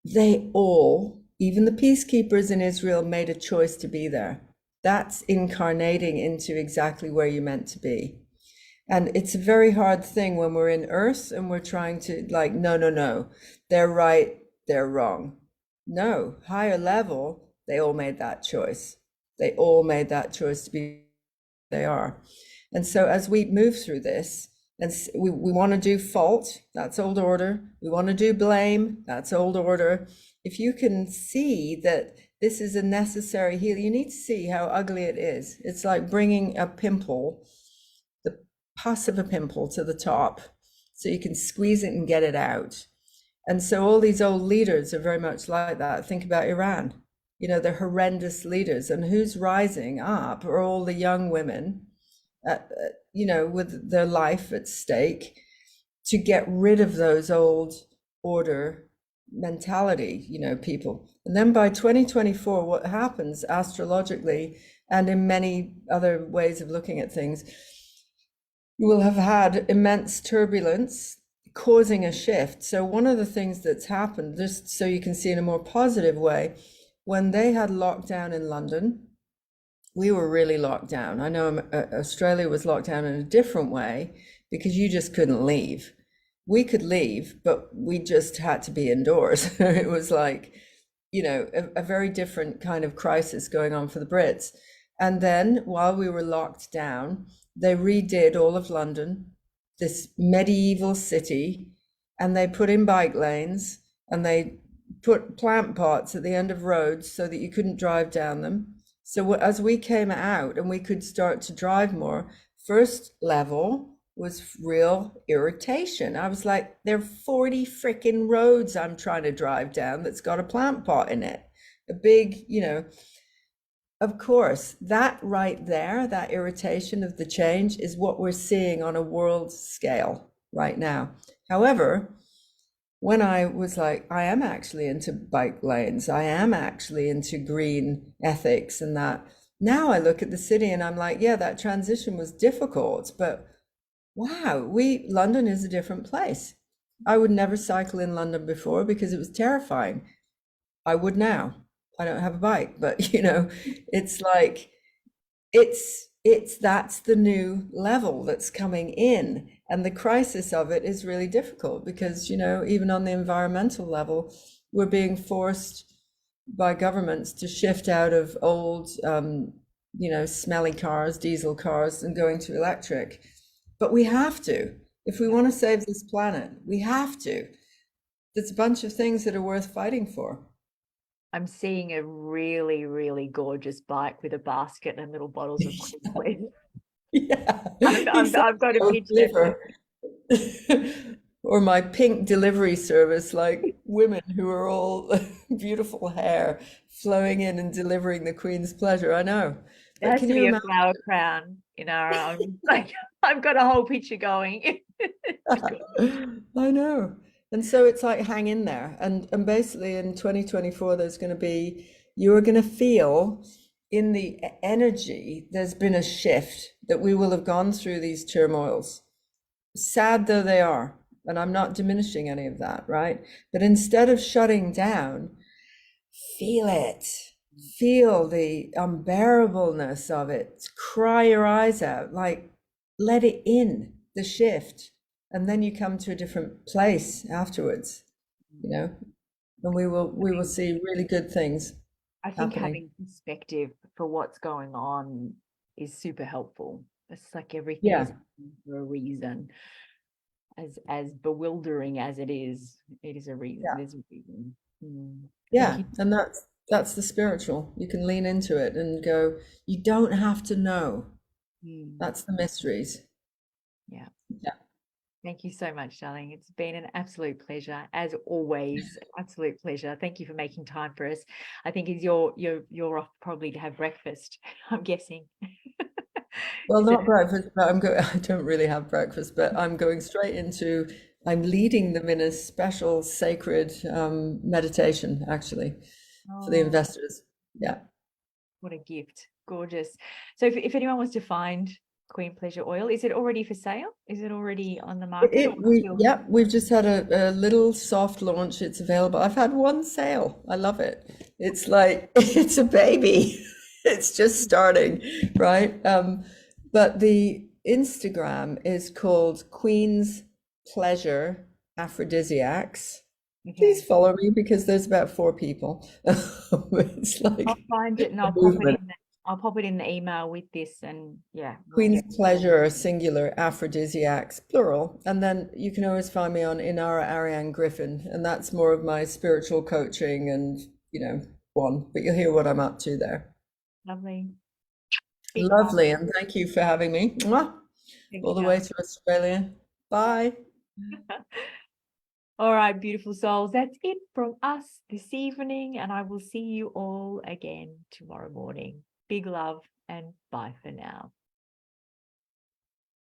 they all, even the peacekeepers in Israel, made a choice to be there. That's incarnating into exactly where you're meant to be. And it's a very hard thing when we're in Earth and we're trying to, like, no, they're right, they're wrong. No, higher level, they all made that choice. They all made that choice to be they are. And so as we move through this, and we want to do fault, that's old order. We want to do blame, that's old order. If you can see that this is a necessary heal, you need to see how ugly it is. It's like bringing a pimple, the pus of a pimple, to the top, so you can squeeze it and get it out. And so all these old leaders are very much like that. Think about Iran. They're horrendous leaders, and who's rising up are all the young women, with their life at stake, to get rid of those old order mentality, people. And then by 2024, what happens astrologically and in many other ways of looking at things, you will have had immense turbulence causing a shift. So one of the things that's happened, just so you can see in a more positive way, when they had lockdown in London, we were really locked down. I know Australia was locked down in a different way because you just couldn't leave. we could leave, but we just had to be indoors. It was like, a very different kind of crisis going on for the Brits. And then while we were locked down, they redid all of London, this medieval city, and they put in bike lanes and they put plant pots at the end of roads so that you couldn't drive down them. So as we came out and we could start to drive more, first level was real irritation. I was like, there are 40 freaking roads I'm trying to drive down that's got a plant pot in it. A big, of course, that right there, that irritation of the change is what we're seeing on a world scale right now. However, when I was like, I am actually into bike lanes, I am actually into green ethics and that. Now I look at the city and I'm like, yeah, that transition was difficult, but wow, London is a different place. I would never cycle in London before because it was terrifying. I would now. I don't have a bike, but it's like that's the new level that's coming in, and the crisis of it is really difficult because even on the environmental level, we're being forced by governments to shift out of old smelly cars, diesel cars, and going to electric. But we have to. If we want to save this planet, we have to. There's a bunch of things that are worth fighting for. I'm seeing a really, really gorgeous bike with a basket and little bottles of Queen. Yeah, I've got a picture. Or my pink delivery service, like women who are all beautiful hair flowing in and delivering the Queen's pleasure. I know. There has to be a flower crown in our like I've got a whole picture going. I know. And so it's like hang in there. And basically in 2024, you're going to feel in the energy, there's been a shift that we will have gone through these turmoils, sad though they are. And I'm not diminishing any of that, right? But instead of shutting down, feel it. Feel the unbearableness of it. Cry your eyes out, like let it in, the shift. And then you come to a different place afterwards, and we will see really good things. I think having perspective for what's going on is super helpful. It's like everything is for a reason. As bewildering as it is a reason. Yeah. There's a reason. Yeah, and that's the spiritual. You can lean into it and go, you don't have to know. That's the mysteries. Yeah. Yeah. Thank you so much, darling. It's been an absolute pleasure, as always. Absolute pleasure. Thank you for making time for us. I think you're off probably to have breakfast, I'm guessing. Well, not breakfast, but I don't really have breakfast, but I'm going straight into, I'm leading them in a special sacred meditation, actually, for the investors. Yeah. What a gift. Gorgeous. So if anyone wants to find Queen Pleasure Oil, is it already for sale? Is it already on the market? We've just had a little soft launch. It's available. I've had one sale. I love it. It's like, it's a baby. It's just starting, right? But the Instagram is called Queen's Pleasure Aphrodisiacs. Okay. Please follow me because there's about 4 people. It's like I'll find it and I'll pop it in the email with this, and yeah. Queen's Pleasure, singular, Aphrodisiacs, plural. And then you can always find me on Inarra Griffyn, and that's more of my spiritual coaching and, but you'll hear what I'm up to there. Lovely. Lovely, and thank you for having me. Mwah. All the way to Australia. Bye. All right, beautiful souls. That's it from us this evening, and I will see you all again tomorrow morning. Big love and bye for now.